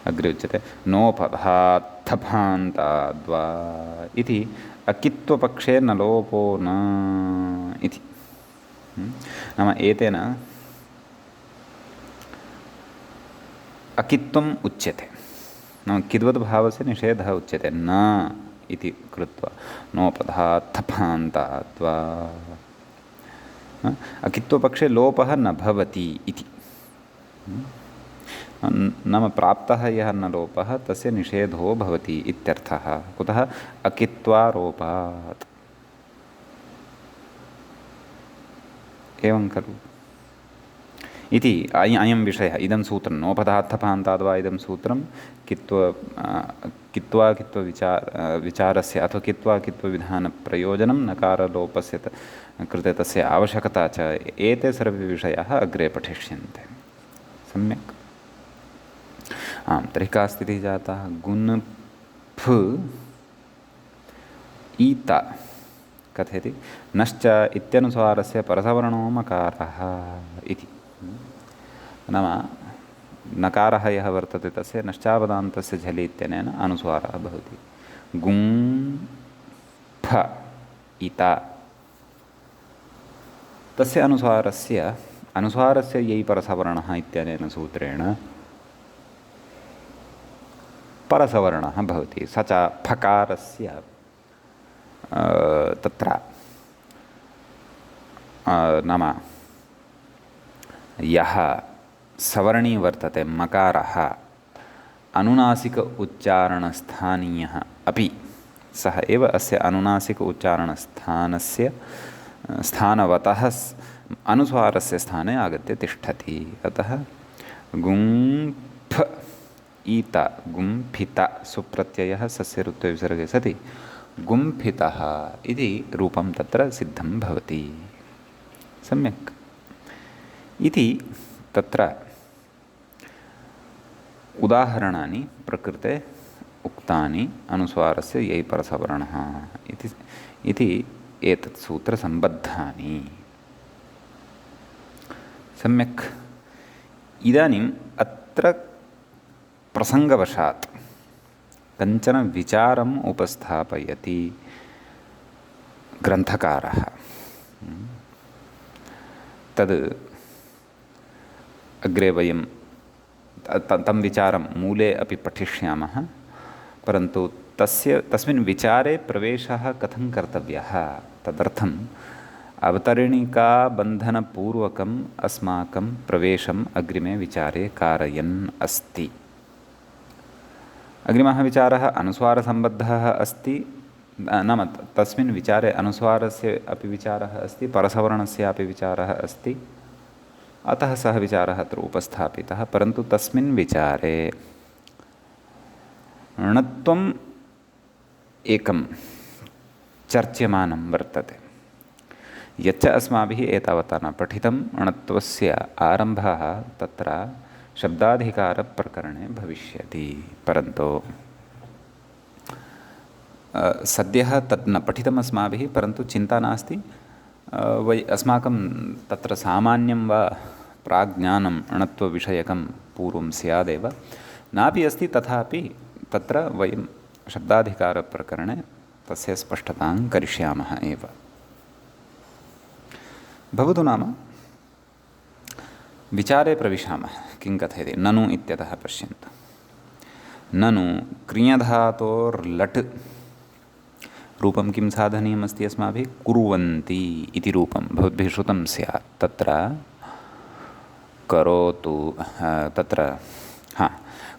Speaker 1: अग्रे उच्यते नोपधात् थपान्ताद्वा इति अकित्वपक्षे न लोपो न इति। नाम एतेन अकित्वम् उच्यते। नाम किद्वद्भावस्य निषेधः उच्यते। न इति कृत्वा नोपधात् थपान्ताद्वा अकित्वपक्षे लोपः न भवति इति। नाम प्राप्तः यः न लोपः तस्य निषेधो भवति इत्यर्थः। कुतः? अकित्वारोपात्। एवं खलु? इति अयं विषयः। इदं सूत्रं नोपदार्थपान्ताद् वा इदं सूत्रं कित्वा विचारस्य अथवा कित्वा विधानप्रयोजनं नकारलोपस्य कृते तस्य आवश्यकता च एते सर्वे विषयाः अग्रे पठिष्यन्ते। सम्यक्। आं तर्हि का स्थितिः जाता? गुन् फ ईत कथयति नश्च इत्यनुसारस्य परसवर्णो मकारः इति। नाम नकारः यः वर्तते तस्य नश्चापदान्तस्य झलि इत्यनेन अनुस्वारः भवति। गुं फ ईत तस्य अनुस्वारस्य यै परसवर्णः इत्यनेन सूत्रेण परसवर्णः भवति। स च फकारस्य तत्र नाम यः सवर्णी वर्तते मकारः अनुनासिक उच्चारणस्थानीयः अपि सः एव अस्य अनुनासिक उच्चारणस्थानस्य स्थानवतः अनुस्वारस्य स्थाने आगत्य तिष्ठति। अतः गुंफ ईत गुंफित सुप्रत्ययः सस्य ऋत्वे विसर्गे सति गुंफितः इति रूपं तत्र सिद्धं भवति। सम्यक्। इति तत्र उदाहरणानि प्रकृते उक्तानि अनुस्वारस्य यै परसवर्णः इति एतत् सूत्रसम्बद्धानि। सम्यक्। इदानीम् अत्र प्रसङ्गवशात् कञ्चन विचारम् उपस्थापयति ग्रन्थकारः। तद् अग्रे वयं तं विचारं मूले अपि पठिष्यामः, परन्तु तस्मिन् विचारे प्रवेशः कथं कर्तव्यः तदर्थम् अवतरणिकाबन्धनपूर्वकम् अस्माकं प्रवेशम् अग्रिमे विचारे कारयन् अस्ति। अग्रिमः विचारः अनुस्वारसम्बद्धः अस्ति। नाम तस्मिन् विचारे अनुस्वारस्य अपि विचारः अस्ति, परसवर्णस्यापि विचारः अस्ति। अतः सः विचारः अत्र उपस्थापितः। परन्तु तस्मिन् विचारे णत्वम् एकं चर्च्यमानं वर्तते, यच्च अस्माभिः एतावता न पठितम्। णत्वस्य आरम्भः तत्र शब्दाधिकारप्रकरणे भविष्यति, परन्तु सद्यः तत् न पठितम् अस्माभिः। परन्तु चिन्ता नास्ति, अस्माकं तत्र सामान्यं वा प्राज्ञानं णत्वविषयकं पूर्वं स्यादेव। नापि अस्ति तथापि तत्र वयं शब्दाधिकारप्रकरणे तस्य स्पष्टतां करिष्यामः एव। भवतु नाम विचारे प्रविशामः। किं कथयति? ननु इत्यतः पश्यन्तु। ननु क्रियधातोर्लट् रूपं किं साधनीयमस्ति अस्माभिः? कुर्वन्ति इति रूपं भवद्भिः श्रुतं स्यात्। तत्र करोतु, तत्र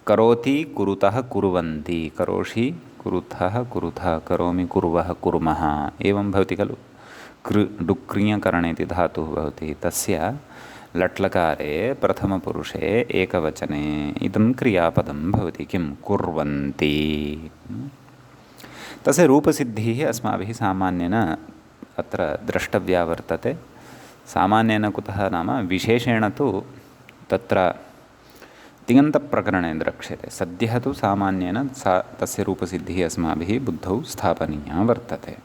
Speaker 1: करोति कुरुतः कुर्वन्ति, करोषि कुरुतः कुरुतः, करोमि कुर्वः कुर्मः, एवं भवति खलु। डुक्रियकरणे इति धातुः भवति, तस्य लट्लकारे प्रथमपुरुषे एकवचने इदं क्रियापदं भवति। किं? कुर्वन्ति। तस्य रूपसिद्धिः अस्माभिः सामान्येन अत्र द्रष्टव्या वर्तते। सामान्येन कुतः नाम विशेषेण तु तत्र तिङन्तप्रकरणे द्रक्ष्यते। सद्यः तु सामान्येन तस्य रूपसिद्धिः अस्माभिः बुद्धौ स्थापनीया वर्तते।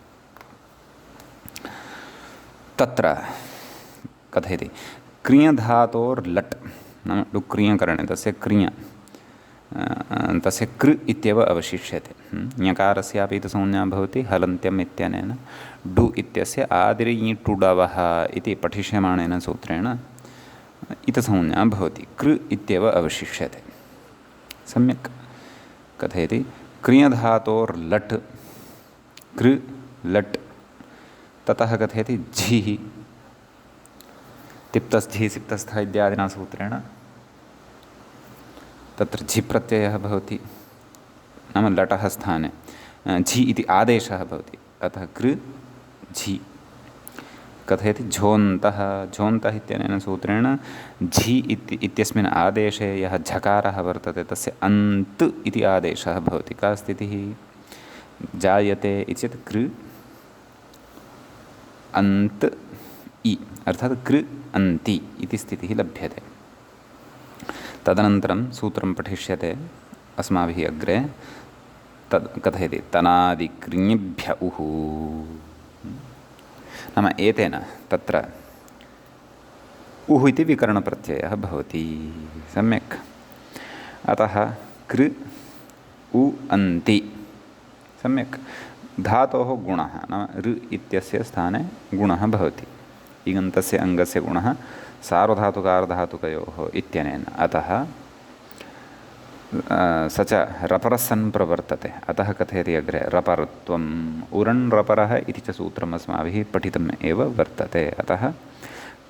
Speaker 1: तत्र कथयति क्रियधातोर्लट् नाम डुक्रियकरणे तस्य तस्य कृ इत्येव अवशिष्यते। ञकारस्यापि इतसंज्ञा भवति हलन्त्यम् इत्यनेन। डु इत्यस्य आदिर् टुडवः इति पठिष्यमाणेन सूत्रेण इतसंज्ञा भवति, कृ इत्येव अवशिष्यते। सम्यक्। कथयति क्रियधातोर्लट् कृ लट्, ततः कथयति झिः तिप्तस्थि सिप्तस्थः इत्यादिना सूत्रेण तत्र झि प्रत्ययः भवति, नाम लटः स्थाने झि इति आदेशः भवति। अतः कृ झि कथयति झोन्तः झोन्तः इत्यनेन सूत्रेण झि इत्यस्मिन् आदेशे यः झकारः वर्तते तस्य अन्त् इति आदेशः भवति। का स्थितिः? जायते इति चेत् कृ अन्त् इ अर्थात् कृ अन्ति इति स्थितिः लभ्यते। तदनन्तरं सूत्रं पठिष्यते अस्माभिः अग्रे। तद् कथयति तनादिकृञ्भ्य उः। नाम एतेन तत्र उः इति विकरणप्रत्ययः भवति। सम्यक्। अतः कृ उ अन्ति सम्यक् धातोः गुणः नाम ऋ इत्यस्य स्थाने गुणः भवति। इगन्तस्य अङ्गस्य गुणः सार्वधातुकार्धधातुकयोः इत्यनेन। अतः स च रपरसन् प्रवर्तते। अतः कथयति अग्रे रपरत्वम् उरण् रपरः इति च सूत्रम् अस्माभिः पठितम् एव वर्तते। अतः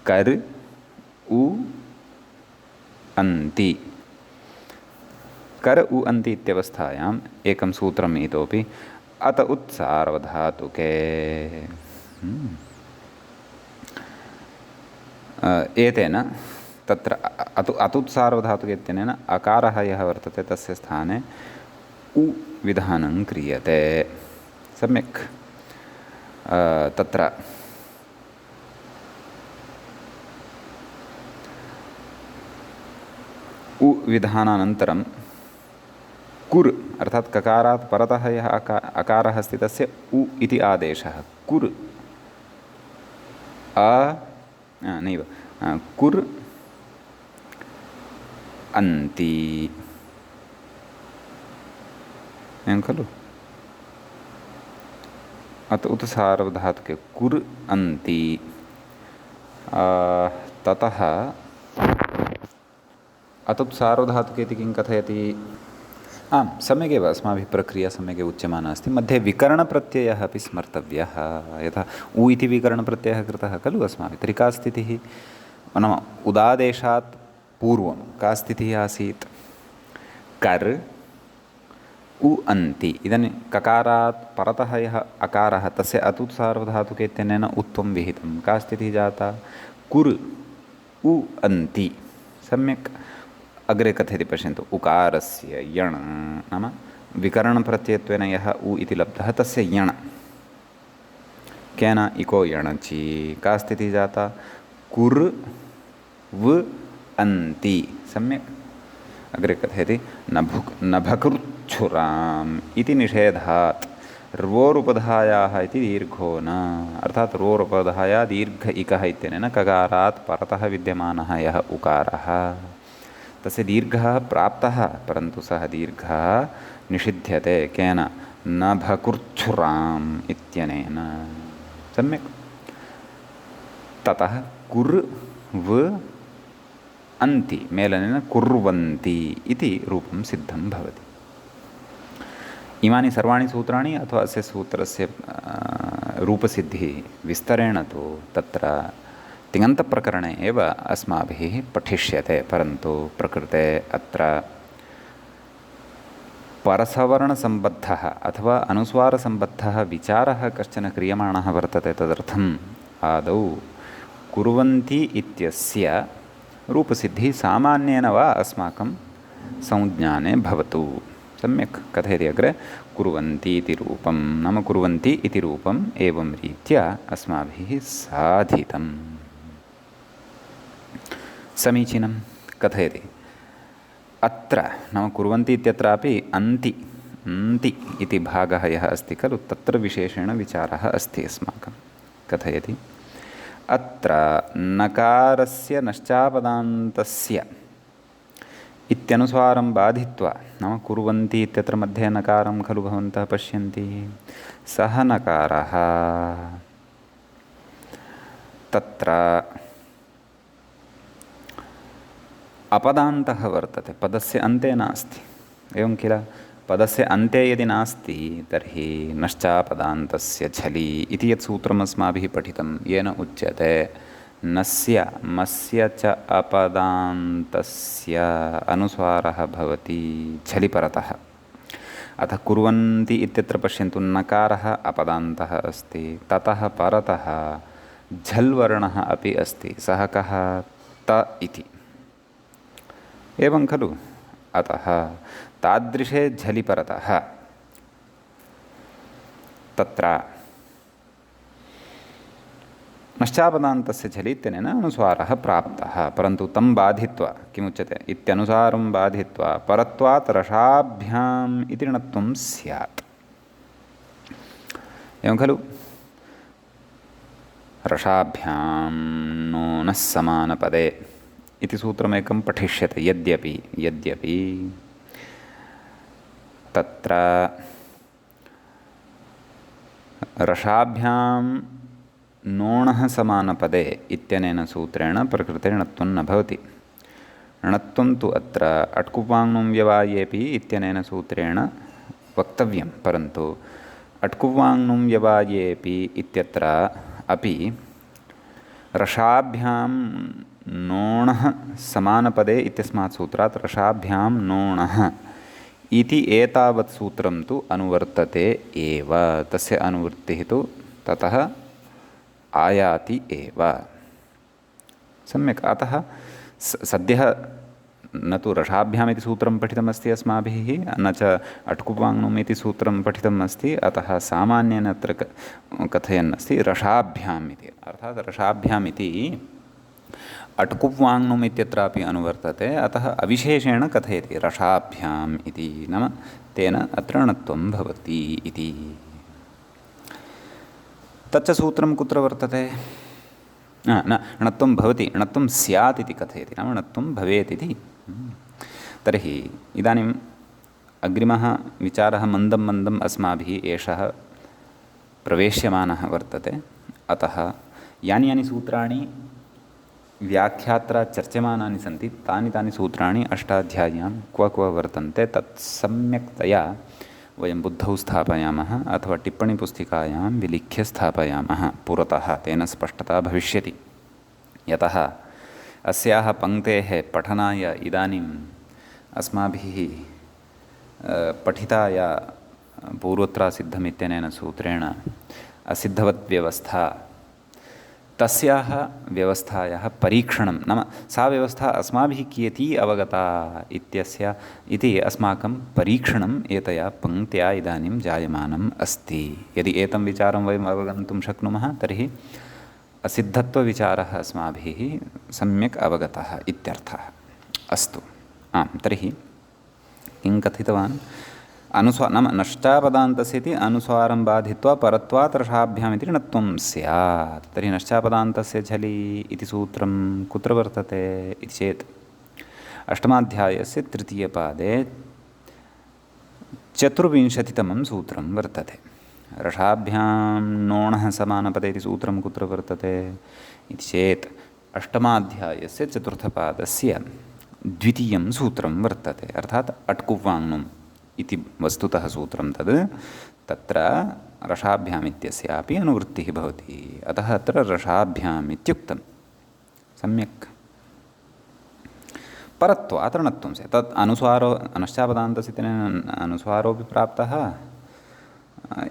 Speaker 1: कर् उ अन्ति कर उ अन्ति इत्यवस्थायाम् एकं सूत्रम् इतोपि अत उत् सार्वधातुके। एतेन तत्र अतुत् सार्वधातुके इत्यनेन अकारः यः वर्तते तस्य स्थाने उ विधानं क्रियते। सम्यक्। तत्र उ विधानानन्तरं कुर् अर्थात् ककारात् परतः यः अकारः अस्ति तस्य उ इति आदेशः कुर् नैव कुर् अन्ति एवं खलु। अत उत सार्वधातुके कुर् अन्ति। ततः अतुत् सार्वधातुके इति किं कथयति? आम् सम्यगेव अस्माभिः प्रक्रिया सम्यगेव उच्यमाना अस्ति। मध्ये विकरणप्रत्ययः अपि स्मर्तव्यः। यथा उ इति विकरणप्रत्ययः कृतः खलु अस्माभिः। तर्हि का स्थितिः? नाम उदादेशात् पूर्वं का स्थितिः आसीत्? कर् उ अन्ति। इदानीं ककारात् परतः यः अकारः तस्य अतुत् सार्वधातुके इत्यनेन उत्वं विहितं। का स्थितिः जाता? कुर् उ अन्ति। सम्यक्। अग्रे कथयति पश्यन्तु उकारस्य यण् नाम विकरणप्रत्ययत्वेन यः उ इति लब्धः तस्य यण् केन इको यणचि। का स्थितिः जाता? कुर् व अन्ति। सम्यक्। अग्रे कथयति नभकृच्छुराम् इति निषेधात् रोरुपधायाः इति दीर्घो न। अर्थात् रोरुपधाया दीर्घ इकः इत्यनेन ककारात् परतः विद्यमानः यः उकारः तस्य दीर्घः प्राप्तः परन्तु सः दीर्घः निषिध्यते केन? नभकृच्छुराम् इत्यनेन। सम्यक्। ततः कुर् व अन्ति मेलनेन कुर्वन्ति इति रूपं सिद्धं भवति। इमानि सर्वाणि सूत्राणि अथवा अस्य सूत्रस्य रूपसिद्धिः विस्तरेण तु तत्र तिङन्तप्रकरणे एव अस्माभिः पठिष्यते। परन्तु प्रकृते अत्र परसवर्णसम्बद्धः अथवा अनुस्वारसम्बद्धः विचारः कश्चन क्रियमाणः वर्तते। तदर्थम् आदौ कुर्वन्ति इत्यस्य रूपसिद्धिः सामान्येन वा अस्माकं संज्ञाने भवतु। सम्यक्। कथयति अग्रे कुर्वन्ति इति रूपं नाम कुर्वन्ति इति रूपम् एवं रीत्या अस्माभिः साधितम्। समीचीनं। कथयति अत्र नाम कुर्वन्ति इत्यत्रापि अन्ति इति भागः यः अस्ति खलु तत्र विशेषेण विचारः अस्ति अस्माकं। कथयति अत्र नकारस्य नश्चापदान्तस्य इत्यनुसारं बाधित्वा नाम कुर्वन्ति इत्यत्र मध्ये नकारं खलु भवन्तः पश्यन्ति। सः नकारः तत्र अपदान्तः वर्तते। पदस्य अन्ते नास्ति। एवं किल? पदस्य अन्ते यदि नास्ति तर्हि नश्चापदान्तस्य झलि इति यत् सूत्रम् अस्माभिः पठितं येन उच्यते नस्य मस्य च अपदान्तस्य अनुस्वारः भवति झलि परतः। अतः कुर्वन्ति इत्यत्र पश्यन्तु नकारः अपदान्तः अस्ति। ततः परतः झल् वर्णः अपि अस्ति, सः कः? त इति। एवं खलु? अतः तादृशे झलि परतः तत्र नश्चापदान्तस्य झलि इत्यनेन अनुस्वारः प्राप्तः, परन्तु तं बाधित्वा किमुच्यते? इत्यनुसारं बाधित्वा परत्वात् रसाभ्याम् इति णत्वं स्यात्। एवं खलु? रसाभ्यां नोनः समानपदे इति सूत्रमेकं पठिष्यते। यद्यपि तत्र रसाभ्यां नोणः समानपदे इत्यनेन सूत्रेण प्रकृते णत्वं न भवति। णत्वं तु अत्र अट्कुवाङ्नुं व्यवायेपि इत्यनेन सूत्रेण वक्तव्यं, परन्तु अट्कुवाङ्नुं व्यवायेपि इत्यत्र अपि रसाभ्यां नोणः समानपदे इत्यस्मात् सूत्रात् रसाभ्यां नोणः इति एतावत् सूत्रं तु अनुवर्तते एव। तस्य अनुवृत्तिः तु ततः आयाति एव। सम्यक्। अतः सद्यः न तु रसाभ्याम् इति सूत्रं पठितमस्ति अस्माभिः, न च अट्कुवाङ्नुम् इति सूत्रं पठितम् अस्ति। अतः सामान्येन अत्र कथयन् अस्ति रसाभ्याम् इति। अर्थात् रसाभ्याम् इति अट्कुवाङ्नुम् इत्यत्रापि अनुवर्तते, अतः अविशेषेण कथयति रसाभ्याम् इति, नाम तेन अत्र णत्वं भवति इति। तच्च सूत्रं कुत्र वर्तते? न णत्वं भवति, णत्वं स्यात् इति कथयति, नाम णत्वं भवेत् इति। तर्हि इदानीम् अग्रिमः विचारः मन्दं मन्दम् अस्माभिः एषः प्रवेश्यमानः वर्तते। अतः यानि यानि सूत्राणि व्याख्यात्रा चर्च्यमानानि सन्ति तानि तानि सूत्राणि अष्टाध्याय्यां क्व वर्तन्ते तत् सम्यक्तया वयं बुद्धौ स्थापयामः अथवा टिप्पणीपुस्तिकायां विलिख्य स्थापयामः पुरतः। तेन स्पष्टता भविष्यति। यतः अस्याः पङ्क्तेः पठनाय इदानीम् अस्माभिः पठिताय पूर्वत्रासिद्धमित्यनेन सूत्रेण असिद्धवत् व्यवस्था, तस्याः व्यवस्थायाः परीक्षणं, नाम सा व्यवस्था अस्माभिः कियती अवगता इति अस्माकं परीक्षणम् एतया पङ्क्त्या इदानीं जायमानम् अस्ति। यदि एतं विचारं वयम् अवगन्तुं शक्नुमः तर्हि असिद्धत्वविचारः अस्माभिः सम्यक् अवगतः इत्यर्थः। अस्तु, आम्, तर्हि किं कथितवान्? नाम नश्चापदान्तस्य इति अनुस्वारं बाधित्वा परत्वात् रसाभ्याम् इति णत्वं स्यात्। तर्हि नश्चापदान्तस्य झलि इति सूत्रं कुत्र वर्तते इति चेत् अष्टमाध्यायस्य तृतीयपादे 24तमं सूत्रं वर्तते। रसाभ्यां नोणः समानपदे इति सूत्रं कुत्र वर्तते इति चेत् अष्टमाध्यायस्य चतुर्थपादस्य 2 सूत्रं वर्तते। अर्थात् अट्कुवाङ्नुम् इति वस्तुतः सूत्रं तद्, तत्र रसाभ्याम् इत्यस्यापि अनुवृत्तिः भवति। अतः अत्र रसाभ्याम् इत्युक्तं। सम्यक्। परत्वात् णत्वं स्यात्। तत् अनुस्वारो नश्चापदान्तस्य अनुस्वारोऽपि प्राप्तः,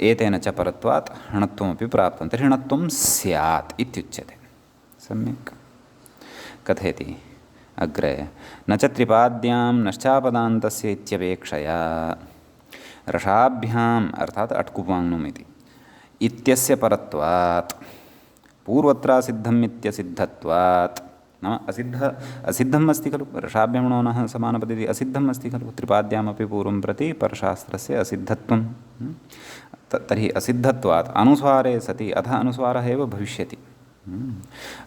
Speaker 1: एतेन च परत्वात् णत्वमपि प्राप्तं। तर्हि णत्वं स्यात् इत्युच्यते। सम्यक्। कथयति अग्रे, न च त्रिपाद्यां नश्चापदान्तस्य इत्यपेक्षया रसाभ्याम् अर्थात् अट्कुवाङ्नुम् इत्यस्य परत्वात् पूर्वत्रासिद्धम् इत्यसिद्धत्वात्, नाम असिद्धम् अस्ति खलु, रसाभ्यां नोनः समानपदे इति असिद्धम् अस्ति खलु, त्रिपाद्यामपि पूर्वं प्रति परशास्त्रस्य असिद्धत्वं। तर्हि असिद्धत्वात् अनुस्वारे सति, अतः अनुस्वारः एव भविष्यति।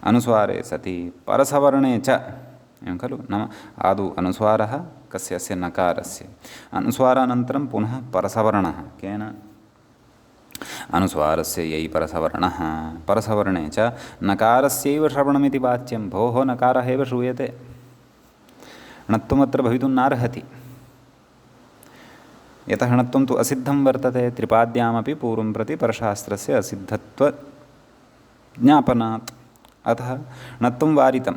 Speaker 1: अनुस्वारे सति परसवर्णे च, एवं खलु, नाम आदौ अनुस्वारः कस्य? अस्य नकारस्य। अनुस्वारानन्तरं पुनः परसवर्णः। केन? अनुस्वारस्य यै परसवर्णः। परसवर्णे च नकारस्यैव श्रवणमिति वाच्यं। भोः, नकारः एव श्रूयते, णत्वमत्र भवितुं नार्हति। यतः णत्वं तु असिद्धं वर्तते। त्रिपाद्यामपि पूर्वं प्रति परशास्त्रस्य असिद्धत्वज्ञापनात्। अतः णत्वं वारितं।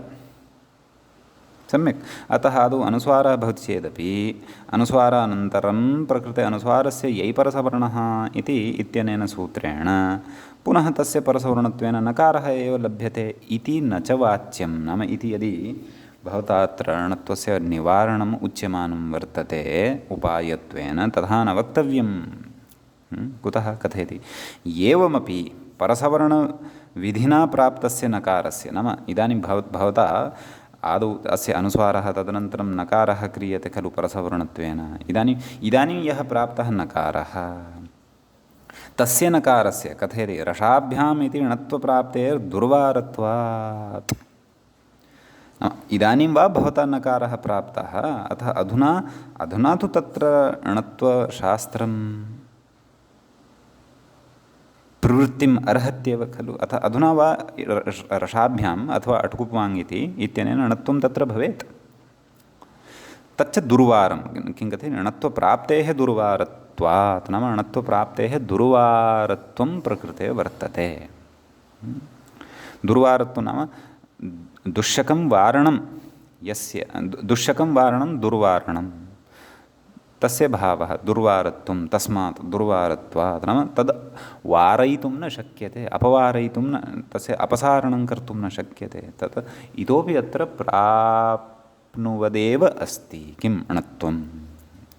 Speaker 1: सम्यक्। अतः आदौ अनुस्वारः भवति चेदपि अनुस्वारानन्तरं प्रकृते अनुस्वारस्य यै परसवर्णः इति इत्यनेन सूत्रेण पुनः तस्य परसवर्णत्वेन नकारः एव लभ्यते इति न च वाच्यं। नाम इति यदि भवता अत्र णत्वस्य निवारणम् उच्यमानं वर्तते उपायत्वेन तथा न वक्तव्यं। कुतः कथयति? एवमपि परसवर्णविधिना प्राप्तस्य नकारस्य, नाम इदानीं भवता आदौ अस्य अनुस्वारः तदनन्तरं नकारः क्रियते खलु परसवर्णत्वेन। इदानीं यः प्राप्तः नकारः तस्य नकारस्य कथयति रसाभ्याम् इति णत्वप्राप्तेर्दुर्वारत्वात्। इदानीं वा भवता नकारः प्राप्तः, अतः अधुना तु तत्र णत्वशास्त्रं प्रवृत्तिम् अर्हत्येव खलु। अतः अधुना वा रसाभ्याम् अथवा अट्कुप्वाङ् इति इत्यनेन णत्वं तत्र भवेत्। तच्च दुर्वारं किं कथयति? णत्वप्राप्तेः दुर्वारत्वात्, नाम णत्वप्राप्तेः दुर्वारत्वं प्रकृते वर्तते। दुर्वारत्वं नाम दुःशकं वारणं यस्य, दुःशकं वारणं दुर्वारणं, तस्य भावः दुर्वारत्वं, तस्मात् दुर्वारत्वात्। नाम तद् वारयितुं न शक्यते, अपवारयितुं न, तस्य अपसारणं कर्तुं न शक्यते। तत् इतोपि अत्र प्राप्नुवदेव अस्ति किम् णत्वम्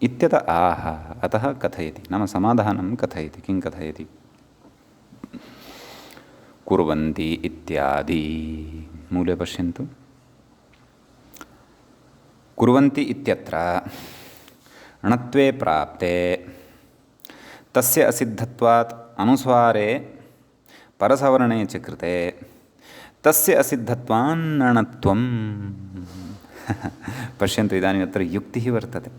Speaker 1: इत्यत आह। अतः कथयति, नाम समाधानं कथयति। किं कथयति? कुर्वन्ति इत्यादि मूले पश्यन्तु। कुर्वन्ति इत्यत्र णत्वे प्राप्ते तस्य असिद्धत्वात् अनुस्वारे परसवर्णे च कृते तस्य असिद्धत्वान्नणत्वम्। पश्यन्तु, इदानीम् अत्र युक्तिः वर्तते।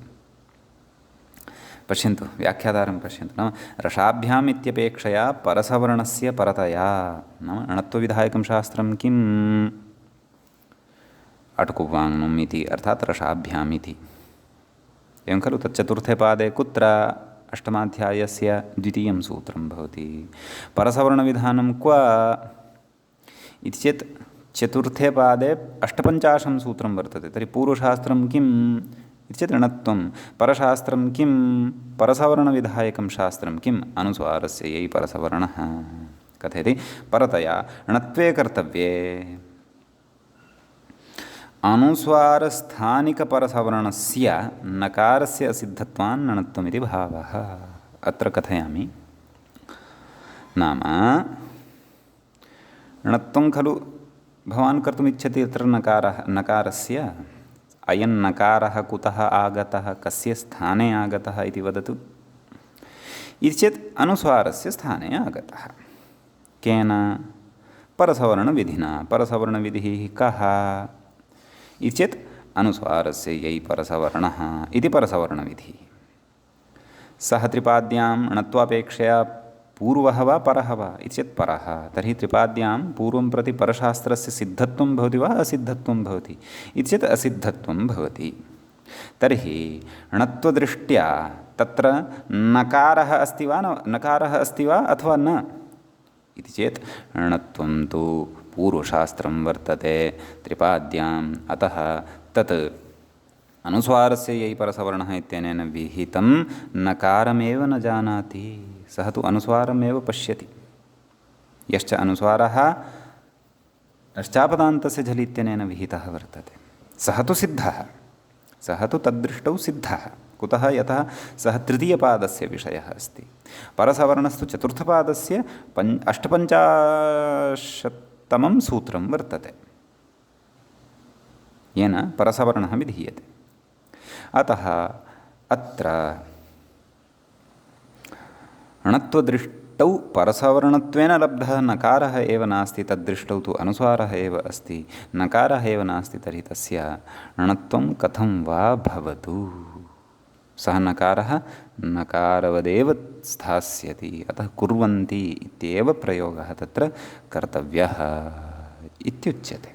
Speaker 1: पश्यन्तु, व्याख्यातारं पश्यन्तु। नाम रसाभ्याम् इत्यपेक्षया परसवर्णस्य परतया, नाम णत्वविधायकं शास्त्रं किम्? अट्कुप्वाङ् इति, अर्थात् रसाभ्याम् इति। एवं खलु? तच्चतुर्थे पादे कुत्र? अष्टमाध्यायस्य द्वितीयं सूत्रं भवति। परसवर्णविधानं क्व इति चेत् चतुर्थे पादे अष्टपञ्चाशं सूत्रं वर्तते। तर्हि पूर्वशास्त्रं किम् इति चेत् णत्वं, परशास्त्रं किं? परसवर्णविधायकं शास्त्रं किम्? अनुस्वारस्य यै परसवर्णः। कथयति? परतया णत्वे कर्तव्ये अनुस्वारस्थानिकपरसवर्णस्य नकारस्य असिद्धत्वान् णत्वमिति भावः। अत्र कथयामि। नाम णत्वं खलु भवान् कर्तुमिच्छति अत्र नकारस्य। अयं नकारः कुतः आगतः, कस्य स्थाने आगतः इति वदतु। इति चेत् अनुस्वारस्य स्थाने आगतः। केन? परसवर्णविधिना। परसवर्णविधिः कः इति चेत् अनुस्वारस्य यै परसवर्णः इति परसवर्णविधिः। सः त्रिपाद्यां णत्वापेक्षया पूर्वः वा परः वा इति चेत् परः। तर्हि त्रिपाद्यां पूर्वं प्रति परशास्त्रस्य सिद्धत्वं भवति वा असिद्धत्वं भवति इति चेत् असिद्धत्वं भवति। तर्हि णत्वदृष्ट्या तत्र नकारः अस्ति वा नकारः अस्ति वा अथवा न इति चेत् णत्वं तु पूर्वशास्त्रं वर्तते त्रिपाद्याम्। अतः तत् अनुस्वारस्य यै परसवर्णः इत्यनेन विहितं नकारमेव न जानाति। सः तु अनुस्वारमेव पश्यति। यश्च अनुस्वारः नश्चापदान्तस्य झल् इत्यनेन विहितः वर्तते, सः तु सिद्धः, सः तु तद्दृष्टौ सिद्धः। कुतः? यतः सः तृतीयपादस्य विषयः अस्ति। परसवर्णस्तु चतुर्थपादस्य अष्टपञ्चाशत्तमं सूत्रं वर्तते, येन परसवर्णः विधीयते। अतः अत्र णत्वदृष्टौ परसवर्णत्वेन लब्धः नकारः एव नास्ति, तद्दृष्टौ तु अनुस्वारः एव अस्ति। नकारः एव नास्ति, तर्हि तस्य णत्वं कथं वा भवतु? सः नकारः नकारवदेव स्थास्यति। अतः कुर्वन्ति इत्येव प्रयोगः तत्र कर्तव्यः इत्युच्यते।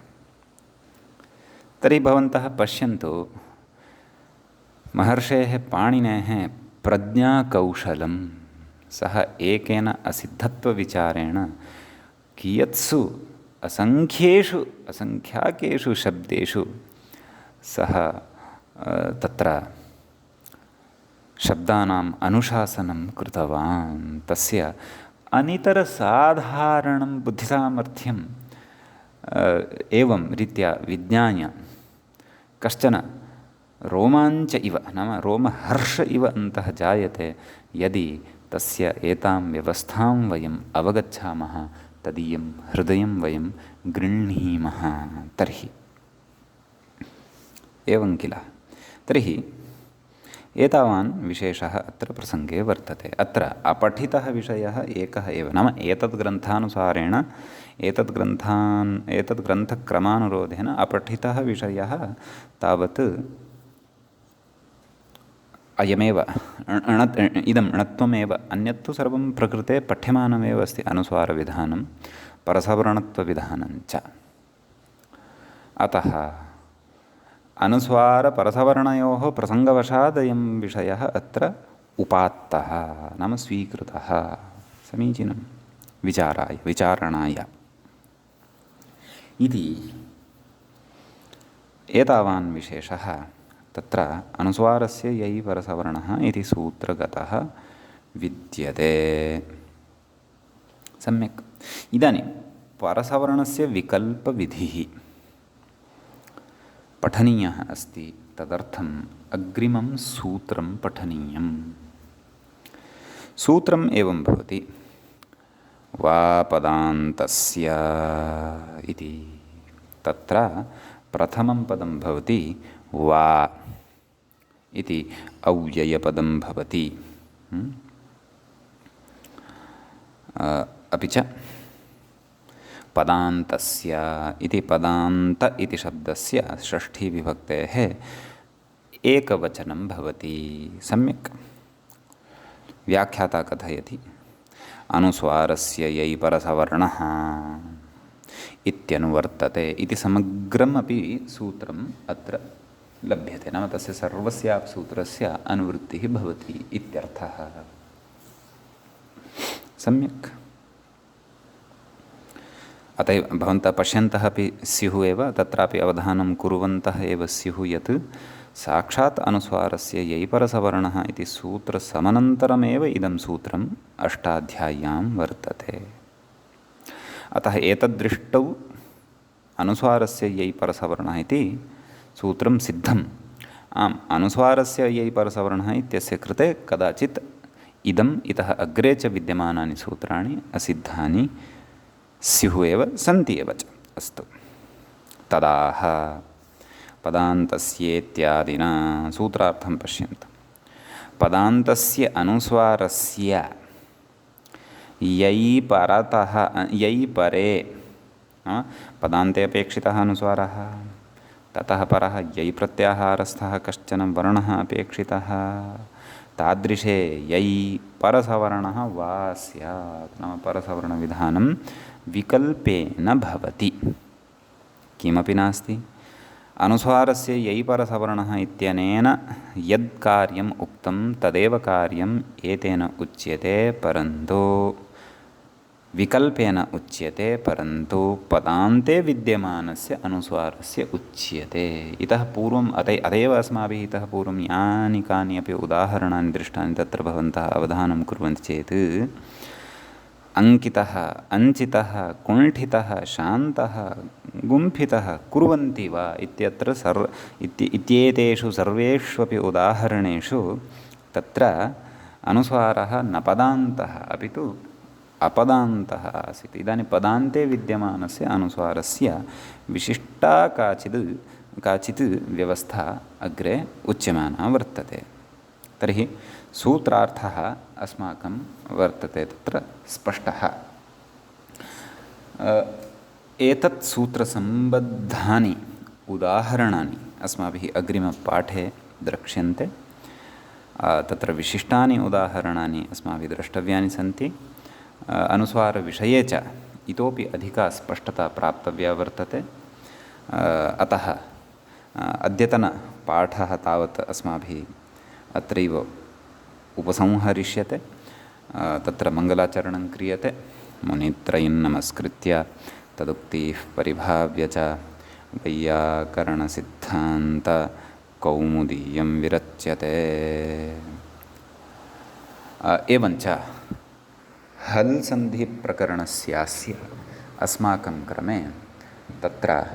Speaker 1: तर्हि भवन्तः पश्यन्तु, महर्षेः पाणिनेः प्रज्ञाकौशलं सः एकेन असिद्धत्वविचारेण कियत्सु असङ्ख्याकेषु शब्देषु सः तत्र शब्दानाम् अनुशासनं कृतवान्। तस्य अनितरसाधारणं बुद्धिसामर्थ्यं एवं रीत्या विज्ञाय कश्चन रोमाञ्च इव, नाम रोमहर्ष इव अन्तः जायते यदि तस्य एतां व्यवस्थां वयम् अवगच्छामः, तदीयं हृदयं वयं गृह्णीमः तर्हि। एवं किल? तर्हि एतावान् विशेषः अत्र प्रसङ्गे वर्तते। अत्र अपठितः विषयः एकः एव, नाम एतद् ग्रन्थानुसारेण एतद् ग्रन्थक्रमानुरोधेन अपठितः विषयः तावत् अयमेव, इदम् णत्वमेव। अन्यत्तु सर्वं प्रकृते पठ्यमानमेव अस्ति, अनुस्वारविधानं परसवर्णत्वविधानञ्च। अतः अनुस्वारपरसवर्णयोः प्रसङ्गवशादयं विषयः अत्र उपात्तः, नाम स्वीकृतः, समीचीनं विचारणाय इति। एतावान् विशेषः तत्र अनुस्वारस्य यै परसवर्णः इति सूत्रगतः विद्यते। सम्यक्। इदानीं परसवर्णस्य विकल्पविधिः पठनीयः अस्ति। तदर्थम् अग्रिमं सूत्रं पठनीयम्। सूत्रम् एवं भवति, वा पदान्तस्य इति। तत्र प्रथमं पदं भवति वा इति, अव्ययपदं भवति। अपि च पदान्तस्य इति, पदान्त इति शब्दस्य षष्ठीविभक्तेः एकवचनं भवति। सम्यक्। व्याख्याता कथयति, अनुस्वारस्य यै परसवर्णः इत्यनुवर्तते इति समग्रमपि सूत्रम् अत्र लभ्यते। नाम तस्य सर्वस्यापि सूत्रस्य अनुवृत्तिः भवति इत्यर्थः। सम्यक्। अत एव भवन्तः पश्यन्तः अपि स्युः एव, तत्रापि अवधानं कुर्वन्तः एव स्युः यत् साक्षात् अनुस्वारस्य यै परसवर्णः इति सूत्रसमनन्तरमेव इदं सूत्रम् अष्टाध्याय्यां वर्तते। अतः एतद्दृष्टौ अनुस्वारस्य यै परसवर्णः इति सूत्रं सिद्धम्। आम्, अनुस्वारस्य यै परसवर्णः इत्यस्य कृते कदाचित् इदम् इतः अग्रे च विद्यमानानि सूत्राणि असिद्धानि स्युः एव, सन्ति एव च। अस्तु, तदाह पदान्तस्येत्यादिना सूत्रार्थं पश्यन्तु। पदान्तस्य अनुस्वारस्य यै परतः, यै परे, पदान्ते अपेक्षितः अनुस्वारः, ततः परः यै प्रत्याहारस्थः कश्चन वर्णः अपेक्षितः, तादृशे यै परसवर्णः वा स्यात्। नाम परसवर्णविधानं विकल्पेन भवति, किमपि नास्ति। अनुस्वारस्य यै परसवर्णः इत्यनेन यद् कार्यम् उक्तं तदेव कार्यम् एतेन उच्यते, परन्तु विकल्पेन उच्यते, परन्तु पदान्ते विद्यमानस्य अनुस्वारस्य उच्यते। इतः पूर्वम् अतएव अस्माभिः इतः पूर्वं यानि कानि अपि उदाहरणानि दृष्टानि तत्र भवन्तः अवधानं कुर्वन्ति चेत् अङ्कितः, अञ्चितः, कुण्ठितः, शान्तः, गुम्फितः कुर्वन्ति वा इत्यत्र इत्येतेषु सर्वेष्वपि उदाहरणेषु तत्र अनुस्वारः न पदान्तः अपि तु अपदान्तः आसीत्। इदानीं पदान्ते विद्यमानस्य अनुस्वारस्य विशिष्टा काचित् व्यवस्था अग्रे उच्यमाना वर्तते। तर्हि सूत्रार्थः अस्माकं वर्तते तत्र स्पष्टः। एतत् सूत्रसम्बद्धानि उदाहरणानि अस्माभिः अग्रिमपाठे द्रक्ष्यन्ते। तत्र विशिष्टानि उदाहरणानि अस्माभिः द्रष्टव्यानि सन्ति। अनुस्वारविषये च इतोपि अधिका स्पष्टता प्राप्तव्या वर्तते। अतः अद्यतनपाठः तावत् अस्माभिः अत्रैव उपसंहरिष्यते। तत्र मङ्गलाचरणं क्रियते। मुनित्रयं नमस्कृत्य तदुक्तिः परिभाव्य च वैयाकरणसिद्धान्तकौमुदीयं विरच्यते। एवञ्च हल् सन्धिप्रकरणस्यास्य अस्माकं क्रमे तत्र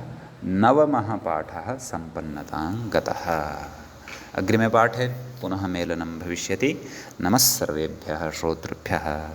Speaker 1: नवमः पाठः सम्पन्नतां गतः। अग्रिमे पाठे पुनः मेलनं भविष्यति। नमः सर्वेभ्यः श्रोतृभ्यः।